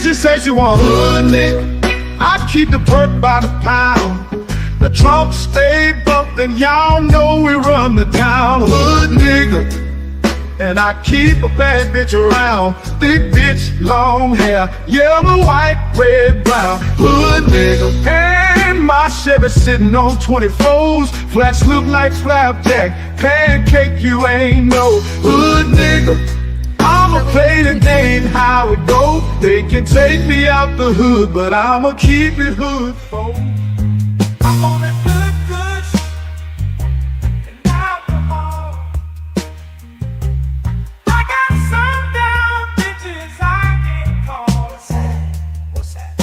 she say she want hood nigga. I keep the perk by the pound. The trunk stay bumped and y'all know we run the town. Hood nigga. And I keep a bad bitch around. Thick bitch, long hair, yellow, white, red, brown. Hood nigga. And my Chevy sitting on 24s. Flats look like flapjack. Pancake, you ain't no hood nigga. I'ma play the game how it go. They can take me out the hood, but I'ma keep it hood, folks. I'm on that good and alcohol. I got some down bitches I can't call. What's that?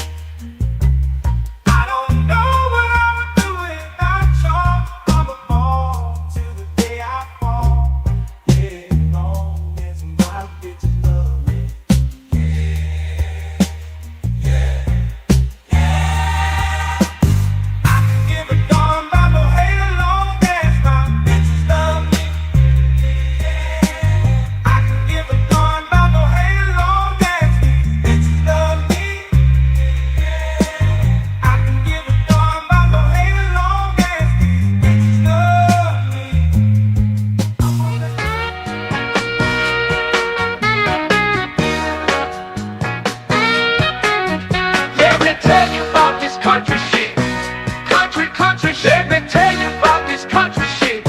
I don't know what I would do without y'all. I'm a ball till the day I fall. Yeah, long as my bitches love me. Yeah. I can give a darn about no hate long as my bitches love me. I can give a darn about no hate long as these bitches love me. I can give a darn about no hate long as these bitches love me. I'm on that. Let me tell you about this country shit. Country shit. Let me tell you about this country shit.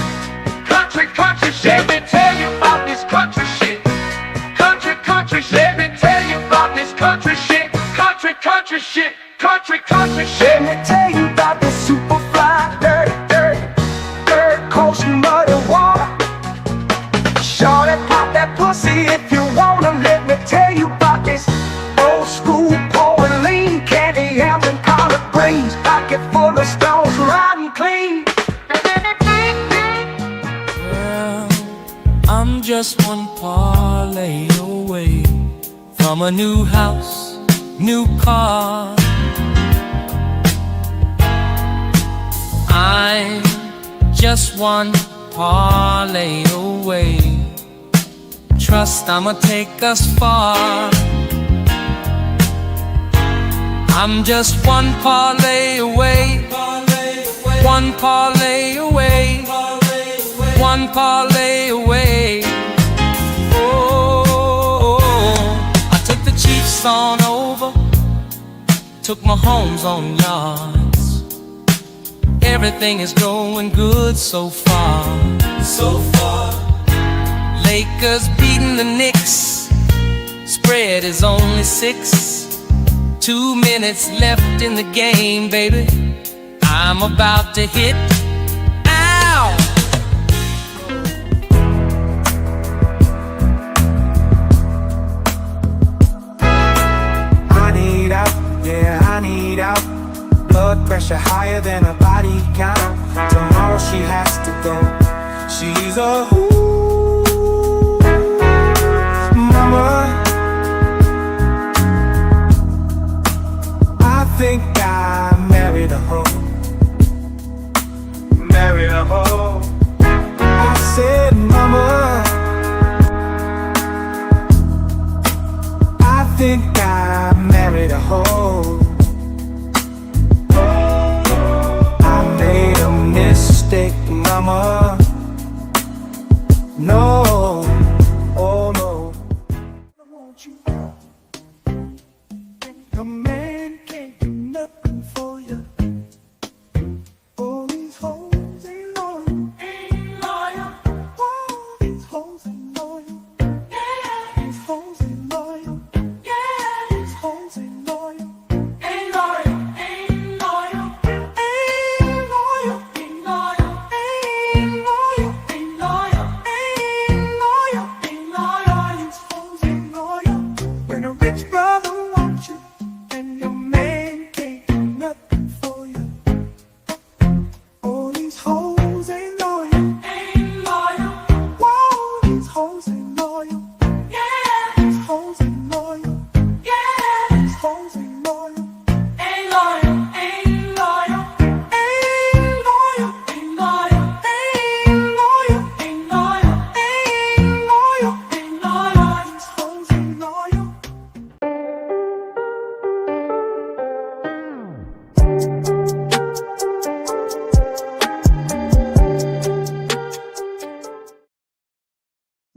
Country shit. Let me tell you about this country shit. Country shit. Let me tell you about this country shit. Country shit. Country shit. Let me tell you about this super fly, dirt, coast, mud and water. Shorty, pop that pussy if you wanna. Let me tell you about this old school pouring lean, candy yams and collard greens, pocket full of stones, riding clean. Well, I'm just one parlay away from a new house, new car. I'm just one parlay away. Trust I'ma take us far. I'm just one parlay away. One parlay away. One parlay away. Oh, I took the Chiefs on over, took my homes on yards. Everything is going good so far. Lakers beating the Knicks. Spread is only 6. 2 minutes left in the game, baby. I'm about to hit. Ow! I need out, yeah, I need out. Blood pressure higher than a body count. Tomorrow she has to go. She's a mama. I think I married a hoe. Married a hoe. I said, mama, I think I married a hoe. I made a mistake, mama. No, oh no. I want you. A man can't do nothing for you. All these hoes ain't loyal. All these hoes ain't loyal. These hoes ain't loyal. These hoes ain't loyal. Ain't loyal. Ain't loyal. Ain't loyal. Ain't loyal. Ain't loyal. Ain't loyal. Ain't loyal. Ain't loyal. These hoes ain't loyal. When a rich brother wants you and your man can't do nothing for you. All these hoes ain't loyal. Ain't loyal. Whoa, these hoes ain't loyal. Yeah, these hoes ain't loyal. Yeah, these hoes ain't loyal. Ain't loyal. Ain't loyal. Ain't loyal. Ain't loyal. Ain't loyal. Ain't loyal. Ain't loyal. Ain't loyal. These hoes ain't loyal.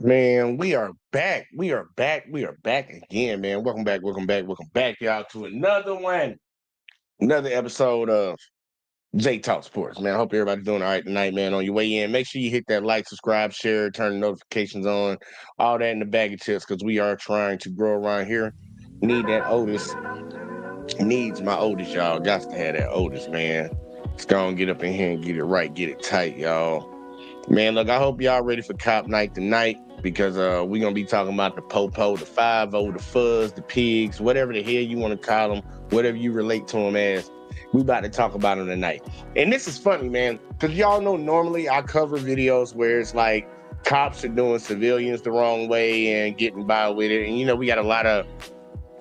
Man, we are back. We are back. We are back again, man. Welcome back. Welcome back. Welcome back, y'all, to another one, another episode of J Talk Sports, man. I hope everybody's doing all right tonight, man. On your way in, make sure you hit that like, subscribe, share, turn the notifications on, all that in the bag of chips, because we are trying to grow around here. Need that Otis. Needs my Otis, y'all. Got to have that Otis, man. Let's go and get up in here and get it right, get it tight, y'all. Man, look, I hope y'all ready for Cop Night tonight, because we're going to be talking about the Popo, the 5-0, the Fuzz, the Pigs, whatever the hell you want to call them, whatever you relate to them as. We about to talk about them tonight. And this is funny, man, because y'all know normally I cover videos where it's like cops are doing civilians the wrong way and getting by with it. And, you know, we got a lot of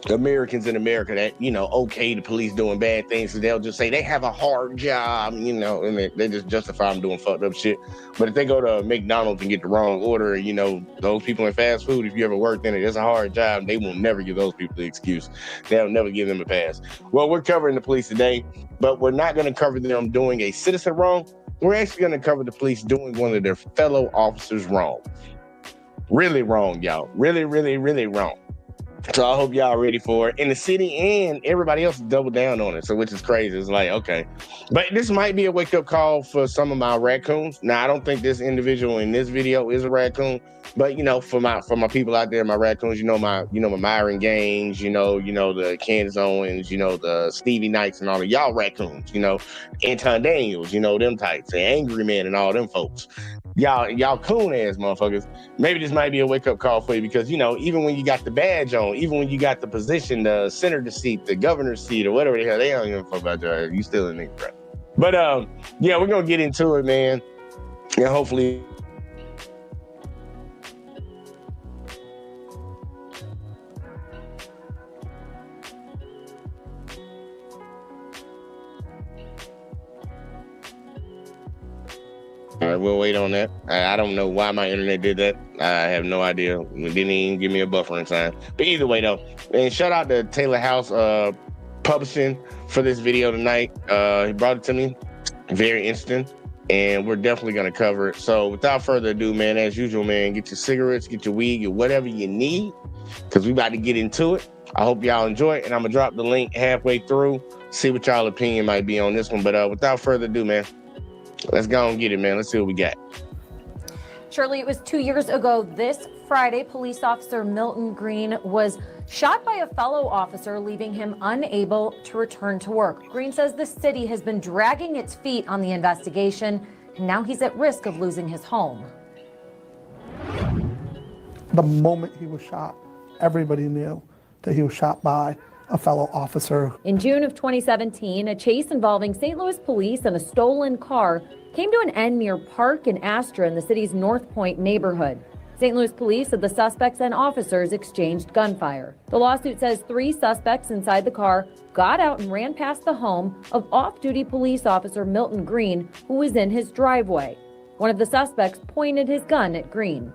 Americans in America that, you know, okay, the police doing bad things, so they'll just say they have a hard job, you know, and they just justify them doing fucked up shit. But if they go to McDonald's and get the wrong order, you know, those people in fast food, if you ever worked in it, it's a hard job. They will never give those people the excuse. They'll never give them a pass. Well, we're covering the police today, but we're not going to cover them doing a citizen wrong. We're actually going to cover the police doing one of their fellow officers wrong. Really wrong, y'all. Really, really, really wrong. So I hope y'all ready for it. And the city and everybody else double down on it. So which is crazy. It's like, okay. But this might be a wake-up call for some of my raccoons. Now, I don't think this individual in this video is a raccoon. But you know, for my people out there, my raccoons, my Myron Gaines, the Candace Owens, the Stevie Knights and all of y'all raccoons, Anton Daniels, them types, and Angry Man and all them folks. Y'all coon ass motherfuckers. Maybe this might be a wake up call for you, because even when you got the badge on, even when you got the position, the senator seat, the governor's seat, or whatever the hell, they don't even fuck about your ass. You still in nigga crap. But yeah, we're gonna get into it, man. And hopefully all right, we'll wait on that. I don't know why my internet did that. I have no idea. It didn't even give me a buffering sign. But either way, though, and shout out to Taylor House Publishing for this video tonight. He brought it to me. Very interesting. And we're definitely going to cover it. So without further ado, man, as usual, man, get your cigarettes, get your weed, get whatever you need, because we about to get into it. I hope y'all enjoy it. And I'm going to drop the link halfway through, see what y'all opinion might be on this one. But without further ado, man, let's go and get it, man. Let's see what we got. Shirley, it was 2 years ago this Friday, police officer Milton Green was shot by a fellow officer, leaving him unable to return to work. Green says the city has been dragging its feet on the investigation, and now he's at risk of losing his home. The moment he was shot, everybody knew that he was shot by a fellow officer. In June of 2017, a chase involving St. Louis police and a stolen car came to an end near Park and Astra in the city's North Point neighborhood. St. Louis police said the suspects and officers exchanged gunfire. The lawsuit says 3 suspects inside the car got out and ran past the home of off-duty police officer Milton Green, who was in his driveway. One of the suspects pointed his gun at Green.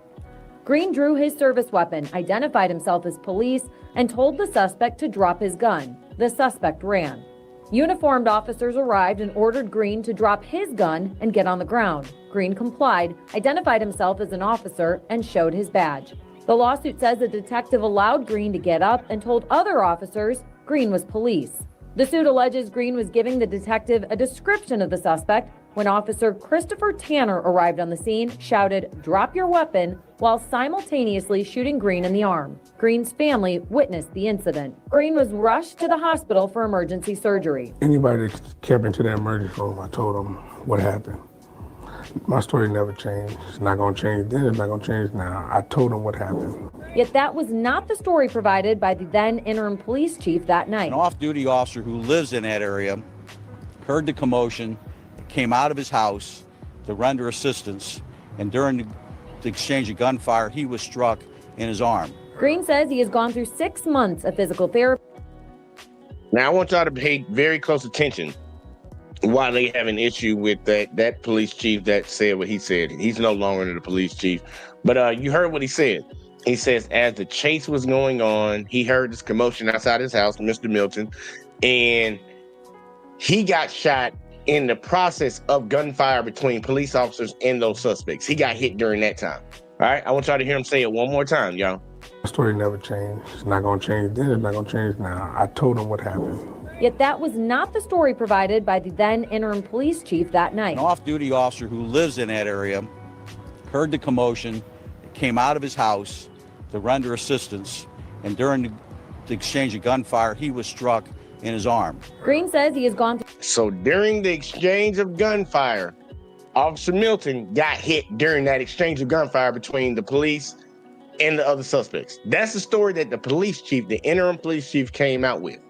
Green drew his service weapon, identified himself as police, and told the suspect to drop his gun. The suspect ran. Uniformed officers arrived and ordered Green to drop his gun and get on the ground. Green complied, identified himself as an officer, and showed his badge. The lawsuit says a detective allowed Green to get up and told other officers Green was police. The suit alleges Green was giving the detective a description of the suspect when Officer Christopher Tanner arrived on the scene, shouted, "Drop your weapon," while simultaneously shooting Green in the arm. Green's family witnessed the incident. Green was rushed to the hospital for emergency surgery. Anybody that kept into that emergency room, I told them what happened. My story never changed. It's not going to change then, it's not going to change now. I told them what happened. Yet that was not the story provided by the then interim police chief that night. An off-duty officer who lives in that area heard the commotion, came out of his house to render assistance, and during the exchange of gunfire, he was struck in his arm. Green says he has gone through 6 months of physical therapy. Now, I want y'all to pay very close attention why they have an issue with that police chief that said what he said. He's no longer the police chief. But you heard what he said. He says as the chase was going on, he heard this commotion outside his house, Mr. Milton, and he got shot in the process of gunfire between police officers and those suspects. He got hit during that time. All right, I want y'all to hear him say it one more time, y'all. My story never changed. It's not going to change then. It's not going to change now. I told him what happened. Yet that was not the story provided by the then interim police chief that night. An off-duty officer who lives in that area heard the commotion, came out of his house to render assistance, and during the exchange of gunfire, he was struck in his arm. Green says he has gone through. So during the exchange of gunfire, Officer Milton got hit during that exchange of gunfire between the police and the other suspects. That's the story that the police chief, the interim police chief, came out with.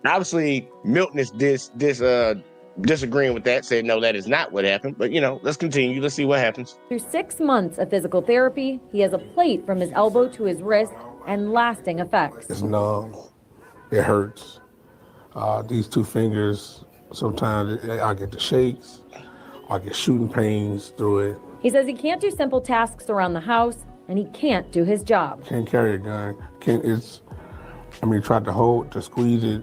Obviously, Milton is disagreeing with that, said no, that is not what happened. But let's continue. Let's see what happens. Through 6 months of physical therapy, he has a plate from his elbow to his wrist and lasting effects. It's numb. It hurts. These two fingers, sometimes I get the shakes. I get shooting pains through it. He says he can't do simple tasks around the house, and he can't do his job. Can't carry a gun. Tried to squeeze it.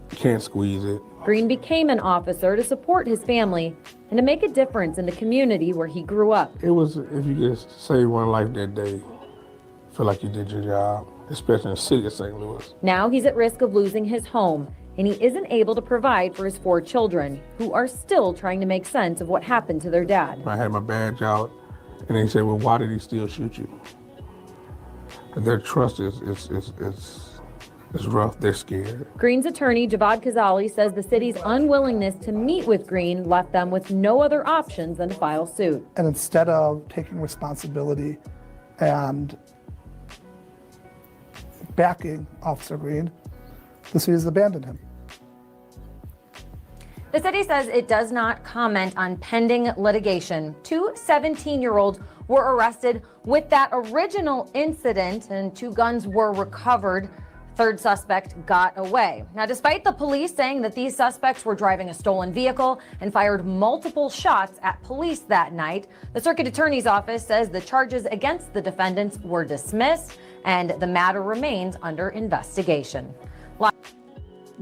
Can't squeeze it. Green became an officer to support his family and to make a difference in the community where he grew up. It was, if you just save one life that day, feel like you did your job, especially in the city of St. Louis. Now he's at risk of losing his home, and he isn't able to provide for his 4 children, who are still trying to make sense of what happened to their dad. I had my badge out, and they said, well, why did he still shoot you? And their trust is rough. They're scared. Green's attorney, Javad Kazali, says the city's unwillingness to meet with Green left them with no other options than to file suit. And instead of taking responsibility and backing Officer Green, the city has abandoned him. The city says it does not comment on pending litigation. 2 17-year-olds were arrested with that original incident, and 2 guns were recovered. 3rd suspect got away. Now, despite the police saying that these suspects were driving a stolen vehicle and fired multiple shots at police that night, the circuit attorney's office says the charges against the defendants were dismissed and the matter remains under investigation.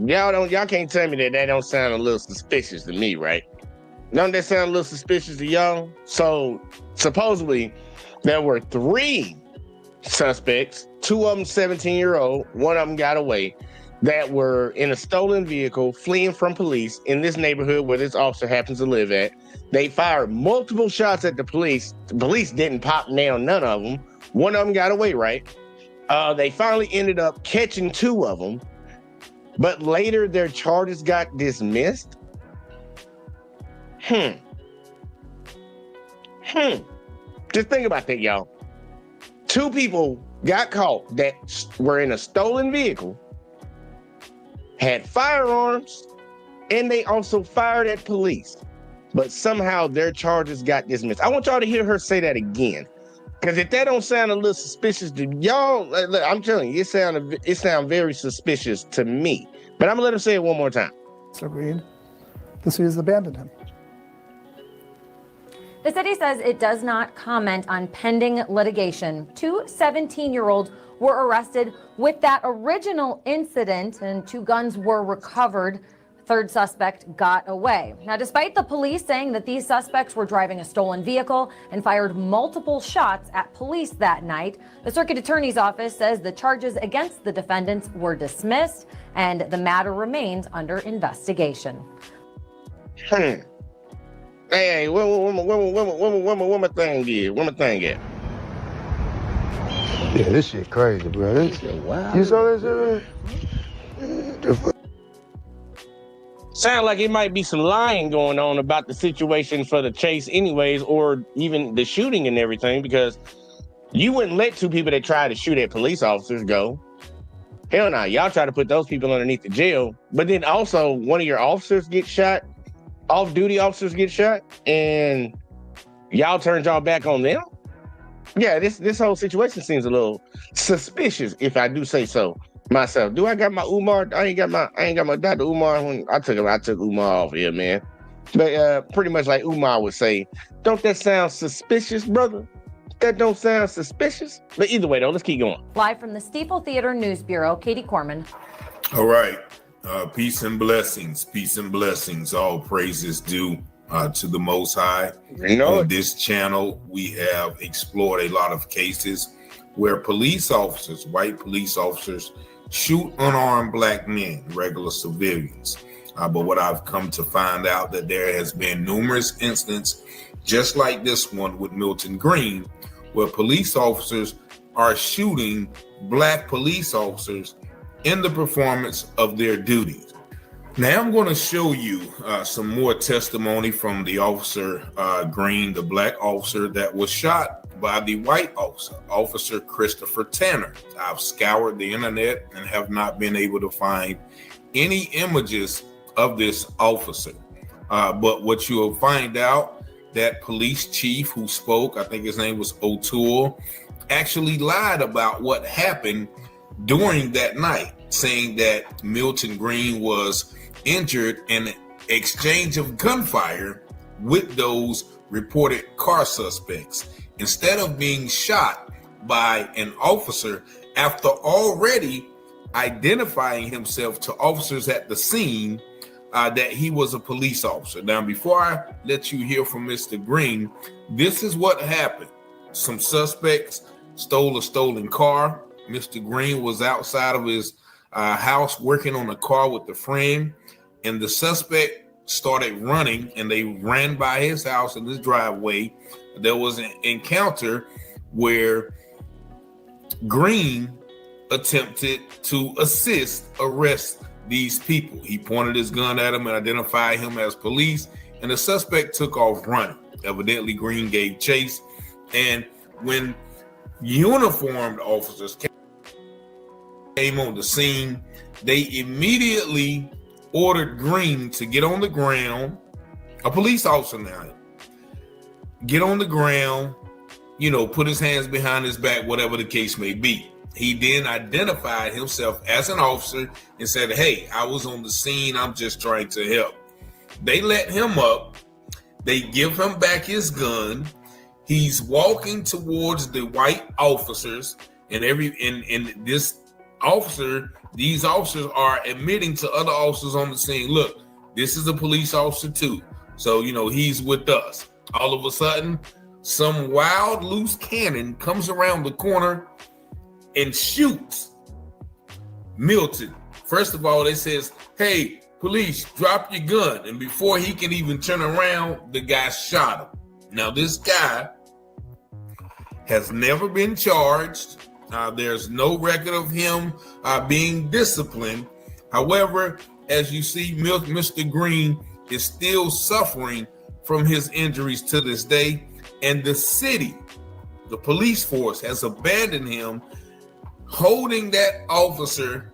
Y'all can't tell me that don't sound a little suspicious to me, right? Don't that sound a little suspicious to y'all? So supposedly there were 3 suspects, 2 of them 17-year-old, 1 of them got away, that were in a stolen vehicle fleeing from police in this neighborhood where this officer happens to live at. They fired multiple shots at the police. The police didn't pop down none of them. 1 of them got away, right? They finally ended up catching 2 of them, but later their charges got dismissed. Just think about that, y'all. 2 people got caught that were in a stolen vehicle, had firearms, and they also fired at police. But somehow their charges got dismissed. I want y'all to hear her say that again. Because if that don't sound a little suspicious to y'all, I'm telling you, it sound very suspicious to me. But I'm going to let her say it one more time. Officer Green, the city has abandoned him. The city says it does not comment on pending litigation. 2 17-year-olds were arrested with that original incident, and 2 guns were recovered. 3rd suspect got away. Now, despite the police saying that these suspects were driving a stolen vehicle and fired multiple shots at police that night, the circuit attorney's office says the charges against the defendants were dismissed and the matter remains under investigation. Hey, where my thing is? Where my thing at? Yeah, this shit crazy, bro. This shit wild. You saw that shit, man? Sound like it might be some lying going on about the situation for the chase anyways, or even the shooting and everything, because you wouldn't let 2 people that tried to shoot at police officers go. Hell no, y'all try to put those people underneath the jail. But then also one of your officers gets shot, off-duty officers get shot, and y'all turned y'all back on them? Yeah, this whole situation seems a little suspicious, if I do say so myself. Do I got my Umar? I ain't got my Dr. Umar when I took Umar off here, man. But pretty much like Umar would say, don't that sound suspicious, brother? That don't sound suspicious. But either way, though, let's keep going. Live from the Steeple Theater News Bureau, Katie Corman. All right. Peace and blessings. Peace and blessings. All praises due to the Most High. On this channel, we have explored a lot of cases where police officers, white police officers, shoot unarmed black men, regular civilians. But what I've come to find out that there has been numerous incidents, just like this one with Milton Green, where police officers are shooting black police officers in the performance of their duties. Now I'm going to show you some more testimony from the officer Green, the black officer that was shot by the white officer, Officer Christopher Tanner. I've scoured the internet and have not been able to find any images of this officer. But what you will find out, that police chief who spoke, I think his name was O'Toole, actually lied about what happened during that night, saying that Milton Green was injured in an exchange of gunfire with those reported car suspects, instead of being shot by an officer after already identifying himself to officers at the scene that he was a police officer. Now, before I let you hear from Mr. Green, this is what happened. Some suspects stole a stolen car. Mr. Green was outside of his house working on a car with a friend, and the suspect started running, and they ran by his house in his driveway. There was an encounter where Green attempted to arrest these people. He pointed his gun at them and identified him as police, and the suspect took off running. Evidently, Green gave chase, and when uniformed officers came on the scene, they immediately ordered Green to get on the ground, a police officer now, get on the ground, put his hands behind his back, whatever the case may be. He then identified himself as an officer and said, "Hey, I was on the scene. I'm just trying to help." They let him up. They give him back his gun. He's walking towards the white officers, and these officers are admitting to other officers on the scene, "Look, this is a police officer too. So, he's with us." All of a sudden, some wild loose cannon comes around the corner and shoots Milton. First of all, they says, "Hey, police, drop your gun." And before he can even turn around, the guy shot him. Now, this guy has never been charged. There's no record of him being disciplined. However, as you see, Mr. Green is still suffering from his injuries to this day. And the city, the police force, has abandoned him, holding that officer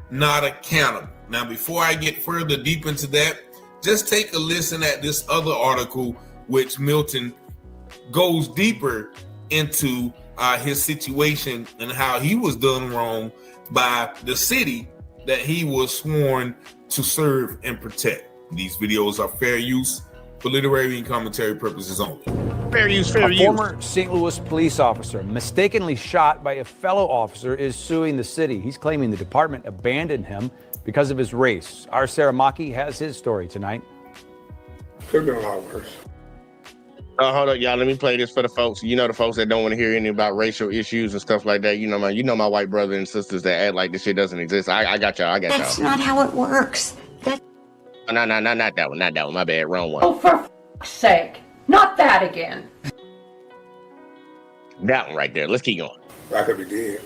not accountable. Now, before I get further deep into that, just take a listen at this other article, which Milton goes deeper into his situation and how he was done wrong by the city that he was sworn to serve and protect. These videos are fair use for literary and commentary purposes only. Fair use, fair use. A former St. Louis police officer mistakenly shot by a fellow officer is suing the city. He's claiming the department abandoned him because of his race. Our Sarah Maki has his story tonight. Could have been a lot worse. Hold up, y'all. Let me play this for the folks. The folks that don't want to hear anything about racial issues and stuff like that. My white brothers and sisters that act like this shit doesn't exist. I got y'all. That's not how it works. No, not that one. Not that one. My bad. Wrong one. Oh, for f***'s sake. Not that again. That one right there. Let's keep going. I could be dead.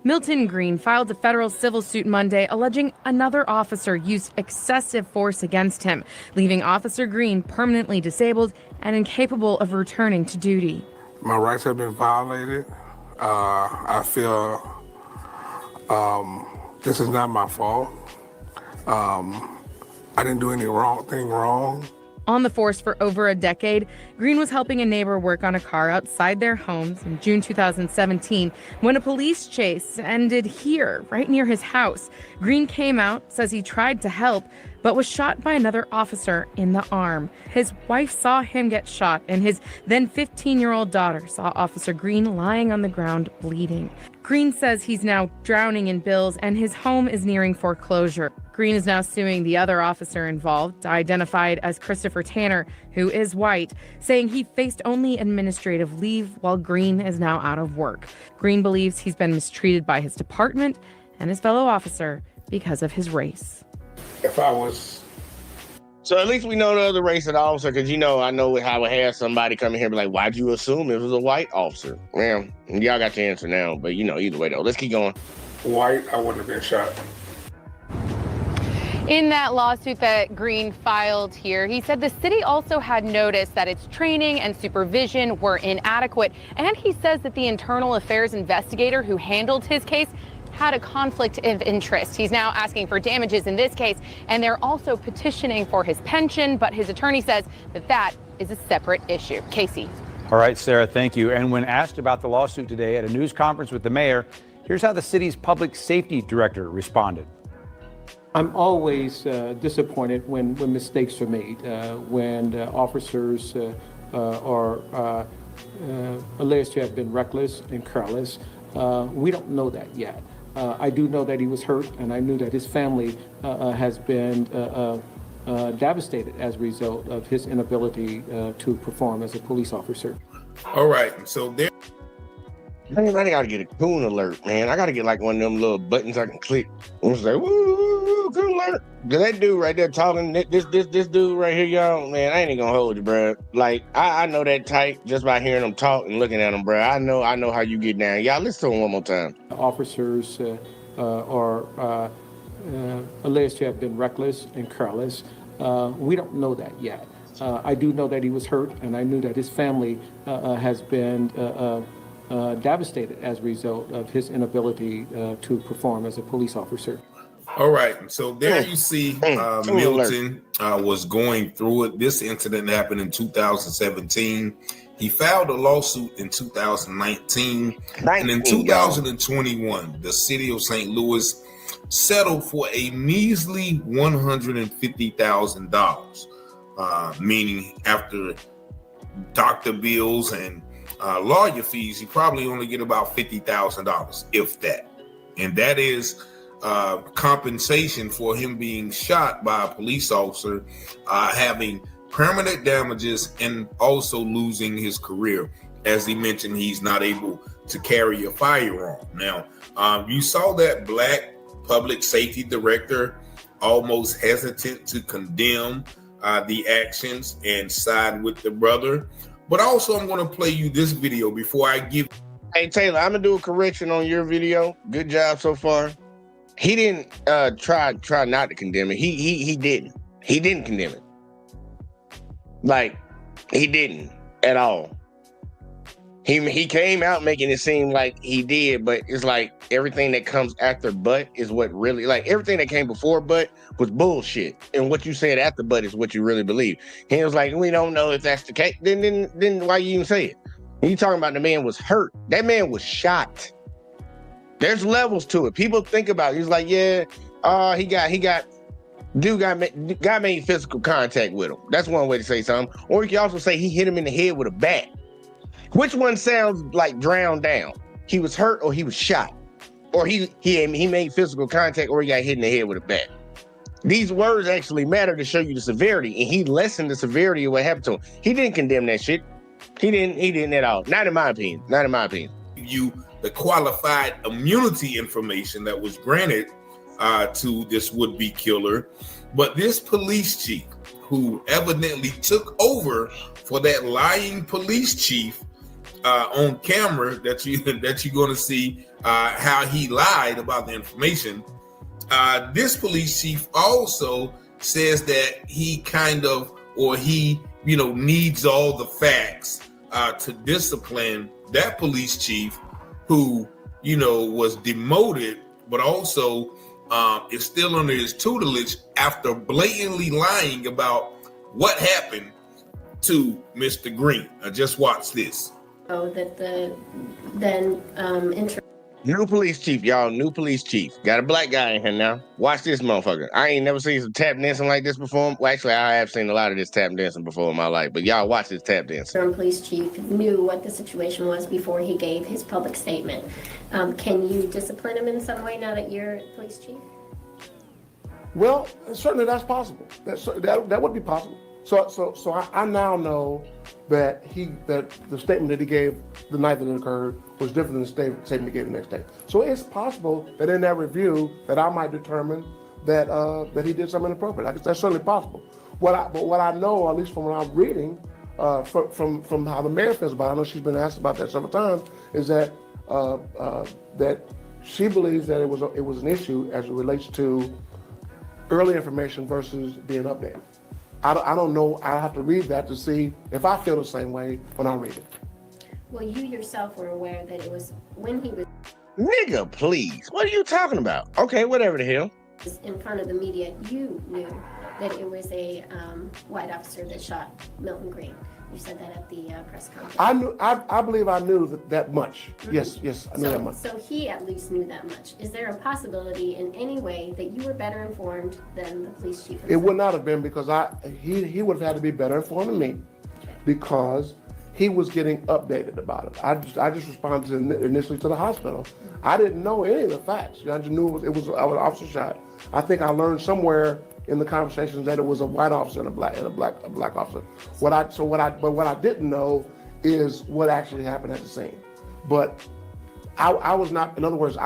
Milton Green filed a federal civil suit Monday alleging another officer used excessive force against him, leaving Officer Green permanently disabled and incapable of returning to duty. My rights have been violated. I feel this is not my fault. I didn't do anything wrong. On the force for over a decade, Green was helping a neighbor work on a car outside their homes in June 2017 when a police chase ended here, right near his house. Green came out, says he tried to help, but was shot by another officer in the arm. His wife saw him get shot, and his then 15-year-old daughter saw Officer Green lying on the ground bleeding. Green says he's now drowning in bills and his home is nearing foreclosure. Green is now suing the other officer involved, identified as Christopher Tanner, who is white, saying he faced only administrative leave while Green is now out of work. Green believes he's been mistreated by his department and his fellow officer because of his race. If I was So at least we know the other race of the officer, because I know how it has somebody come in here and be like, why'd you assume it was a white officer? Well, y'all got your answer now, but either way though. Let's keep going. white, I wouldn't have been shot. In that lawsuit that Green filed here, he said the city also had noticed that its training and supervision were inadequate. And he says that the internal affairs investigator who handled his case had a conflict of interest. He's now asking for damages in this case, and they're also petitioning for his pension, but his attorney says that is a separate issue. Casey. All right, Sarah, thank you. And when asked about the lawsuit today at a news conference with the mayor, here's how the city's public safety director responded. I'm always disappointed when mistakes are made, when officers are alleged to have been reckless and careless. We don't know that yet. I do know that he was hurt, and I knew that his family has been devastated as a result of his inability to perform as a police officer. All right, so there. Man, I gotta get a coon alert, man. I gotta get like one of them little buttons I can click. And it's like, woo, coon alert. That dude right there talking, this dude right here, y'all, man, I ain't even gonna hold you, bro. Like, I know that type just by hearing him talk and looking at him, bro. I know how you get down. Y'all listen to him one more time. Officers are alleged to have been reckless and careless. We don't know that yet. I do know that he was hurt, and I knew that his family has been devastated as a result of his inability to perform as a police officer. All right, so there you see Milton was going through it. This incident happened in 2017. He filed a lawsuit in 2019. And in 2021, the city of St. Louis settled for a measly $150,000, meaning after doctor bills and lawyer fees, you probably only get about $50,000, if that. And that is compensation for him being shot by a police officer, having permanent damages, and also losing his career. As he mentioned, he's not able to carry a firearm. Now, you saw that black public safety director almost hesitant to condemn the actions and side with the brother. But also, I'm going to play you this video before I give. Hey, Taylor, I'm going to do a correction on your video. Good job so far. He didn't try not to condemn it. He didn't. He didn't condemn it. Like, he didn't at all. He came out making it seem like he did, but it's like everything that comes after but is what really, like everything that came before but was bullshit. And what you said after but is what you really believe. He was like, we don't know if that's the case. Then why you even say it? You talking about the man was hurt. That man was shot. There's levels to it. People think about it. He's like, yeah, dude made physical contact with him. That's one way to say something. Or you can also say he hit him in the head with a bat. Which one sounds like drowned down? He was hurt or he was shot? Or he made physical contact or he got hit in the head with a bat? These words actually matter to show you the severity, and he lessened the severity of what happened to him. He didn't condemn that shit. He didn't at all. Not in my opinion. Not in my opinion. The qualified immunity information that was granted to this would-be killer. But this police chief, who evidently took over for that lying police chief on camera, that you're going to see how he lied about the information. This police chief also says that he needs all the facts to discipline that police chief who, was demoted, but also is still under his tutelage after blatantly lying about what happened to Mr. Green. Just watch this. That the then New police chief, y'all. New police chief. Got a black guy in here now. Watch this motherfucker. I ain't never seen some tap dancing like this before. Well, actually, I have seen a lot of this tap dancing before in my life. But y'all watch this tap dancing. Durham police chief knew what the situation was before he gave his public statement. Can you discipline him in some way now that you're police chief? Well, certainly that's possible. That would be possible. So I now know that the statement that he gave the night that it occurred was different than the statement he gave the next day. So it's possible that in that review that I might determine that he did something inappropriate. That's certainly possible. But what I know, at least from what I'm reading, from how the mayor feels about it, I know she's been asked about that several times, is that that she believes that it was an issue as it relates to early information versus being updated. I don't know. I have to read that to see if I feel the same way when I read it. Well, you yourself were aware that it was when he was Nigga, please. What are you talking about? Okay, whatever the hell. in front of the media, you knew that it was a white officer that shot Milton Green. You said that at the press conference. I believe I knew that much. Mm-hmm. Yes, I knew that much. So he at least knew that much. Is there a possibility in any way that you were better informed than the police chief? It would not have been because he would have had to be better informed than me because he was getting updated about it. I just responded initially to the hospital. I didn't know any of the facts. I just knew it was an officer shot. I think I learned somewhere in the conversations that it was a white officer and a black officer. What I didn't know is what actually happened at the scene. But I was not, in other words,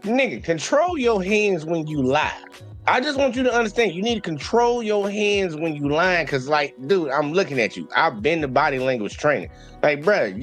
nigga, control your hands when you lie. I just want you to understand, you need to control your hands when you lying, cause like, dude, I'm looking at you. I've been to body language training. Like, bruh,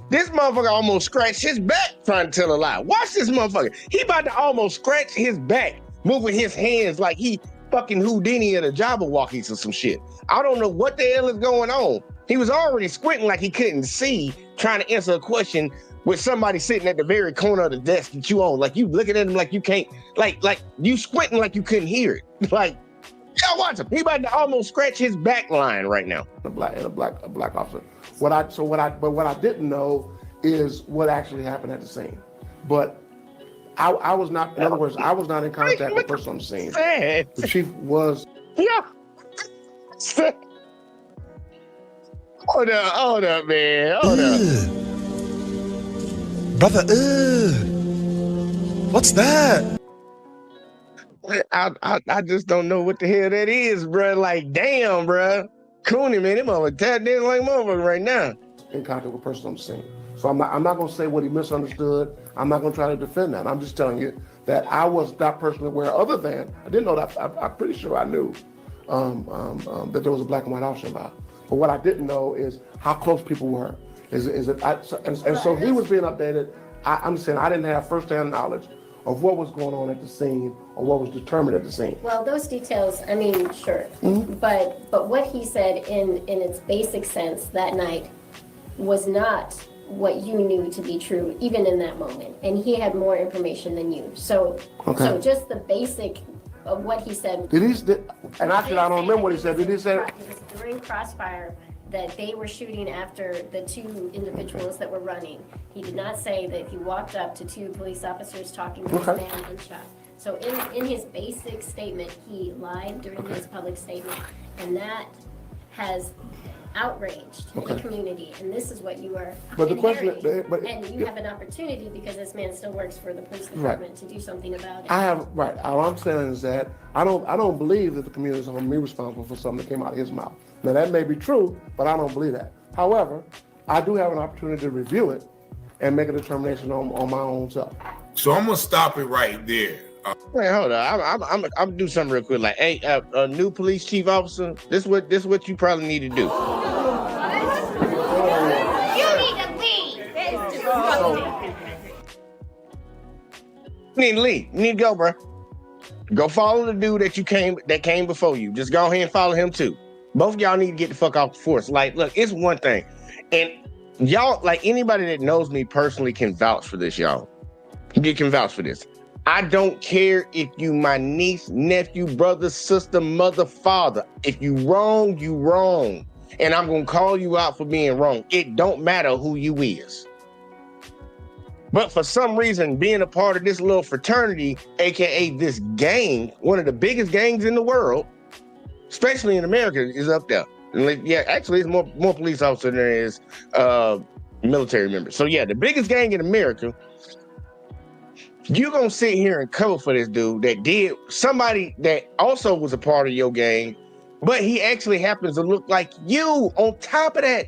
this motherfucker almost scratched his back trying to tell a lie. Watch this motherfucker. He about to almost scratch his back, moving his hands like he fucking Houdini at a Jabberwockies or some shit. I don't know what the hell is going on. He was already squinting like he couldn't see, trying to answer a question with somebody sitting at the very corner of the desk that you own. Like, you looking at him like you can't, like you squinting like you couldn't hear it. Like, y'all watch him. He about to almost scratch his back line right now. A black officer. What I didn't know is what actually happened at the scene. But I was not, in other words, I was not in contact with the person on the scene. The chief was. Yeah. Hold up, man. Hold up. Brother, what's that? I just don't know what the hell that is, bro. Like, damn, bro. Cooney, man, them motherfucker tap dancing like motherfucker right now. In contact with the person on the scene. So I'm not going to say what he misunderstood. I'm not going to try to defend that. I'm just telling you that I was not personally aware, other than, I didn't know that, I'm pretty sure I knew that there was a black and white officer involved. But what I didn't know is how close people were. So he was being updated. I'm saying I didn't have firsthand knowledge of what was going on at the scene or what was determined at the scene. Well, those details, I mean, sure. Mm-hmm. But what he said in its basic sense that night was not what you knew to be true, even in that moment. And he had more information than you. So just the basic of what he said. And actually, I don't remember what he said. Did he say? It was during Crossfire that they were shooting after the two individuals that were running. He did not say that he walked up to two police officers talking to this man and shot. So in his basic statement, he lied during his public statement, and that has outraged the community, and this is what you are and you have an opportunity, because this man still works for the police department, to do something about it. All I'm saying is that I don't believe that the community is holding me responsible for something that came out of his mouth. Now that may be true, but I don't believe that. However, I do have an opportunity to review it and make a determination on my own self. So I'm gonna stop it right there. Wait, hold on. I'm gonna do something real quick. Like, hey, a new police chief officer. This what you probably need to do. You need to leave. You need to leave. You need to go, bro. Go follow the dude that came before you. Just go ahead and follow him too. Both of y'all need to get the fuck off the force. Like, look, it's one thing, and y'all, like, anybody that knows me personally can vouch for this, y'all. You can vouch for this. I don't care if you my niece, nephew, brother, sister, mother, father. If you wrong, you wrong. And I'm gonna call you out for being wrong. It don't matter who you is. But for some reason, being a part of this little fraternity, aka this gang, one of the biggest gangs in the world, especially in America, is up there. And yeah, actually, it's more police officers than there is military members. So yeah, the biggest gang in America. You're gonna sit here and cover for this dude that did somebody that also was a part of your gang, but he actually happens to look like you. On top of that,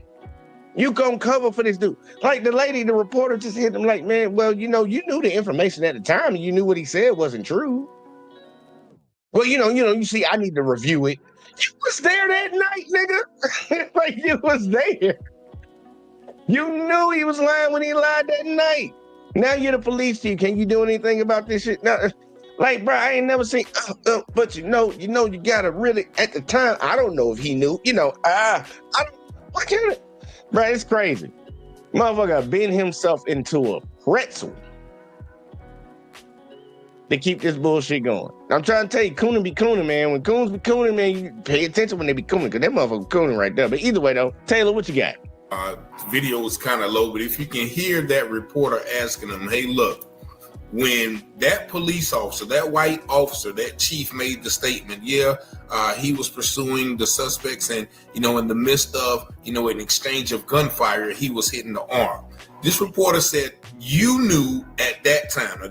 you gonna cover for this dude. Like the reporter just hit him like, man, well, you knew the information at the time and you knew what he said wasn't true. Well, you see, I need to review it. You was there that night, nigga. Like you was there. You knew he was lying when he lied that night. Now you're the police chief. Can you do anything about this shit? No, like, bro, I ain't never seen. But you gotta really. At the time, I don't know if he knew. I don't. Why can't it? Bro, it's crazy. Motherfucker bent himself into a pretzel to keep this bullshit going. I'm trying to tell you, cooning be cooning, man. When coons be cooning, man, you pay attention when they be cooning, because that motherfucker cooning right there. But either way, though, Taylor, what you got? Video was kind of low, but if you can hear that reporter asking him, hey, look, when that police officer, that white officer, that chief made the statement, he was pursuing the suspects and, in the midst of, an exchange of gunfire, he was hitting the arm. This reporter said, you knew at that time,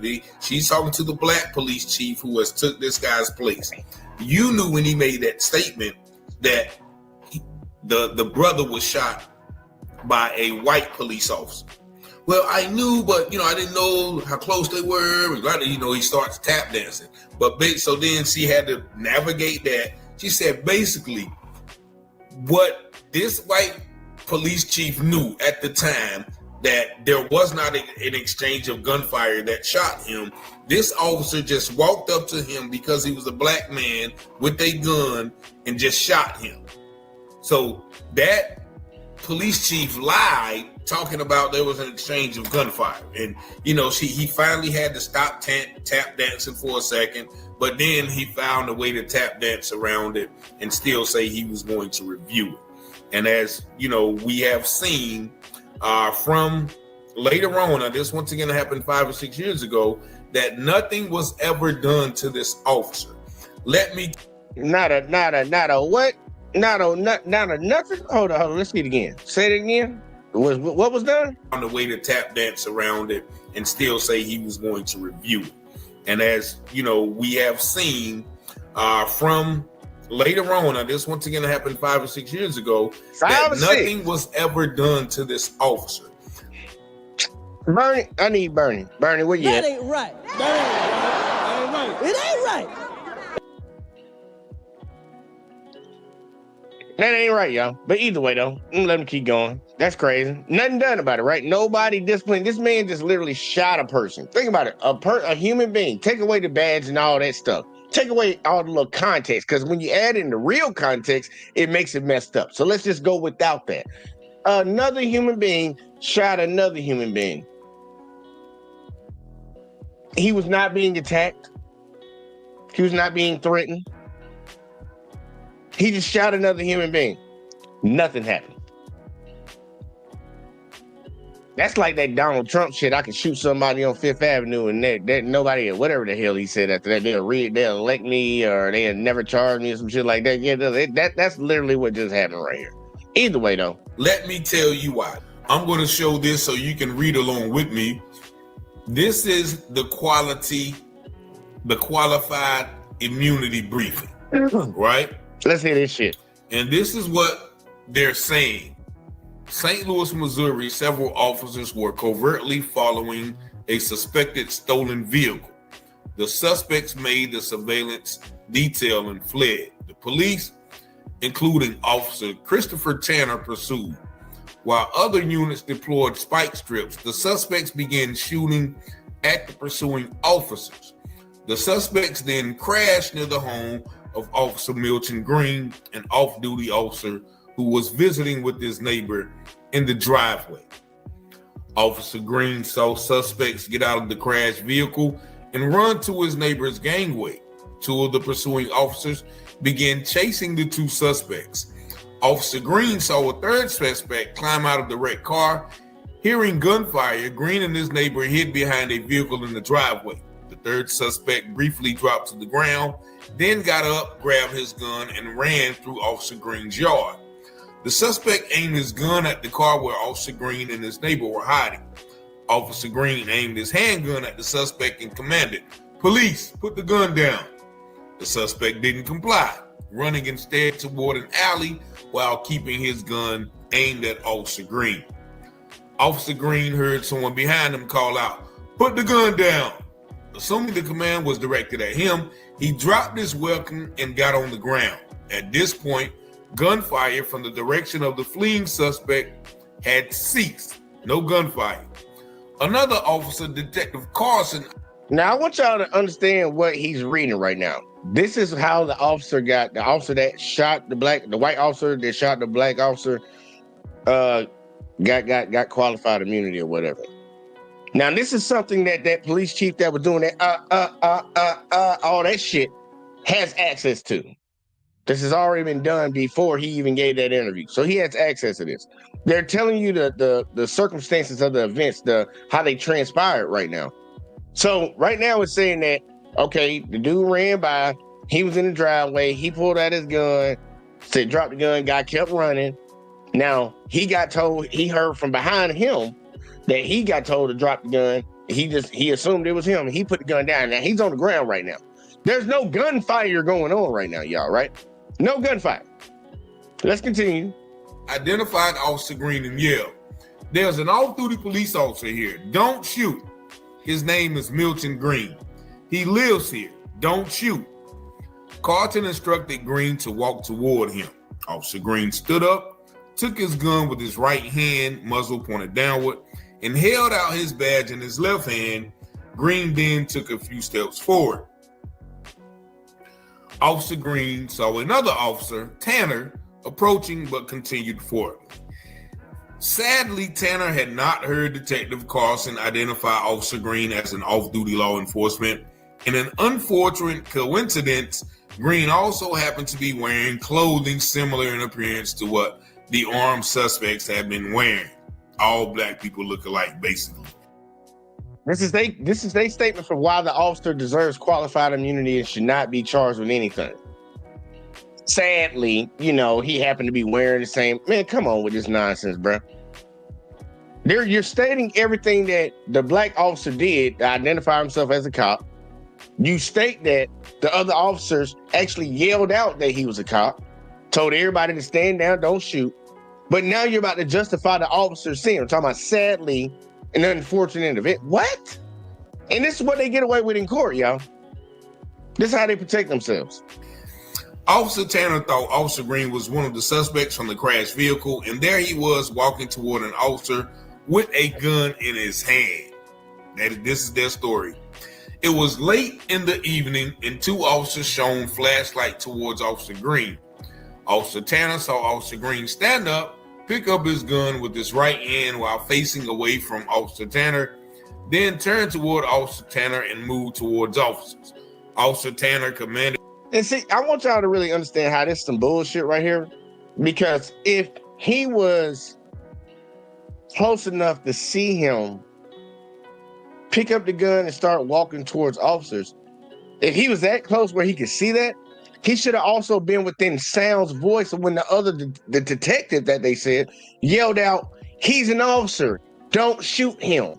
she's talking to the black police chief who has took this guy's place. You knew when he made that statement that the brother was shot by a white police officer. Well, I knew, but I didn't know how close they were. He starts tap dancing. But so then she had to navigate that. She said basically what this white police chief knew at the time, that there was not an exchange of gunfire that shot him. This officer just walked up to him because he was a black man with a gun and just shot him. So that police chief lied, talking about there was an exchange of gunfire. And, he finally had to stop tap dancing for a second, but then he found a way to tap dance around it and still say he was going to review it. And as, we have seen from later on, now this once again happened 5 or 6 years ago, that nothing was ever done to this officer. Not a what? Not a nothing. Hold on. Let's see it again. Say it again. What was done? On the way to tap dance around it and still say he was going to review it. And as we have seen from later on, now this once again happened 5 or 6 years ago, that nothing was ever done to this officer. Bernie, I need Bernie. Bernie, where you at? That ain't right. That ain't right. It ain't right. That ain't right, y'all. But either way, though, let him keep going. That's crazy. Nothing done about it, right? Nobody disciplined. This man just literally shot a person. Think about it. A human being. Take away the badge and all that stuff. Take away all the little context, because when you add in the real context, it makes it messed up. So let's just go without that. Another human being shot another human being. He was not being attacked. He was not being threatened. He just shot another human being. Nothing happened. That's like that Donald Trump shit. I can shoot somebody on Fifth Avenue and that nobody, whatever the hell he said after that, they'll elect me or they'll never charge me or some shit like that. Yeah, that's literally what just happened right here. Either way, though. Let me tell you why. I'm going to show this so you can read along with me. This is the qualified immunity briefing, right? Let's hear this shit. And this is what they're saying. St. Louis, Missouri, several officers were covertly following a suspected stolen vehicle. The suspects made the surveillance detail and fled. The police, including Officer Christopher Tanner, pursued. While other units deployed spike strips, the suspects began shooting at the pursuing officers. The suspects then crashed near the home of Officer Milton Green, an off-duty officer who was visiting with his neighbor in the driveway. Officer Green saw suspects get out of the crashed vehicle and run to his neighbor's gangway. Two of the pursuing officers began chasing the two suspects. Officer Green saw a third suspect climb out of the wrecked car Hearing gunfire, Green and his neighbor hid behind a vehicle in the driveway. The third suspect briefly dropped to the ground, then got up, grabbed his gun, and ran through Officer Green's yard. The suspect aimed his gun at the car where Officer Green and his neighbor were hiding. Officer Green aimed his handgun at the suspect and commanded, "Police, put the gun down." The suspect didn't comply, running instead toward an alley while keeping his gun aimed at Officer Green. Officer Green heard someone behind him call out, "Put the gun down." Assuming the command was directed at him, he dropped his weapon and got on the ground. At this point, gunfire from the direction of the fleeing suspect had ceased. No gunfire. Another officer, Detective Carson. Now, I want y'all to understand what he's reading right now. This is how the officer that shot the white officer that shot the black officer, got qualified immunity or whatever. Now, this is something that police chief that was doing that, all that shit has access to. This has already been done before he even gave that interview. So he has access to this. They're telling you the circumstances of the events, how they transpired right now. So right now it's saying that, okay, the dude ran by, he was in the driveway, he pulled out his gun, said drop the gun, guy kept running. Now, he heard from behind him that he got told to drop the gun. He assumed it was him. He put the gun down. Now, he's on the ground right now. There's no gunfire going on right now, y'all, right? No gunfire. Let's continue. Identified Officer Green and yelled, "There's an off-duty police officer here. Don't shoot. His name is Milton Green. He lives here. Don't shoot." Carlton instructed Green to walk toward him. Officer Green stood up, took his gun with his right hand, muzzle pointed downward, and held out his badge in his left hand. Green then took a few steps forward. Officer Green saw another officer, Tanner, approaching but continued forward. Sadly, Tanner had not heard Detective Carson identify Officer Green as an off-duty law enforcement. In an unfortunate coincidence, Green also happened to be wearing clothing similar in appearance to what the armed suspects have been wearing. All black people look alike, basically. This is their statement for why the officer deserves qualified immunity and should not be charged with anything. Sadly, he happened to be wearing the same. Man, come on with this nonsense, bro. You're stating everything that the black officer did to identify himself as a cop. You state that the other officers actually yelled out that he was a cop, told everybody to stand down, don't shoot. But now you're about to justify the officer's sin. I'm talking about sadly an unfortunate event. What? And this is what they get away with in court, y'all. This is how they protect themselves. Officer Tanner thought Officer Green was one of the suspects from the crashed vehicle, and there he was walking toward an officer with a gun in his hand. This is their story. It was late in the evening, and two officers shone flashlight towards Officer Green. Officer Tanner saw Officer Green stand up, pick up his gun with his right hand while facing away from Officer Tanner, then turn toward Officer Tanner and move towards officers. Officer Tanner commanded. And see, I want y'all to really understand how this is some bullshit right here. Because if he was close enough to see him pick up the gun and start walking towards officers, if he was that close where he could see that, he should have also been within sound's voice of when the detective that they said yelled out, "He's an officer, don't shoot him."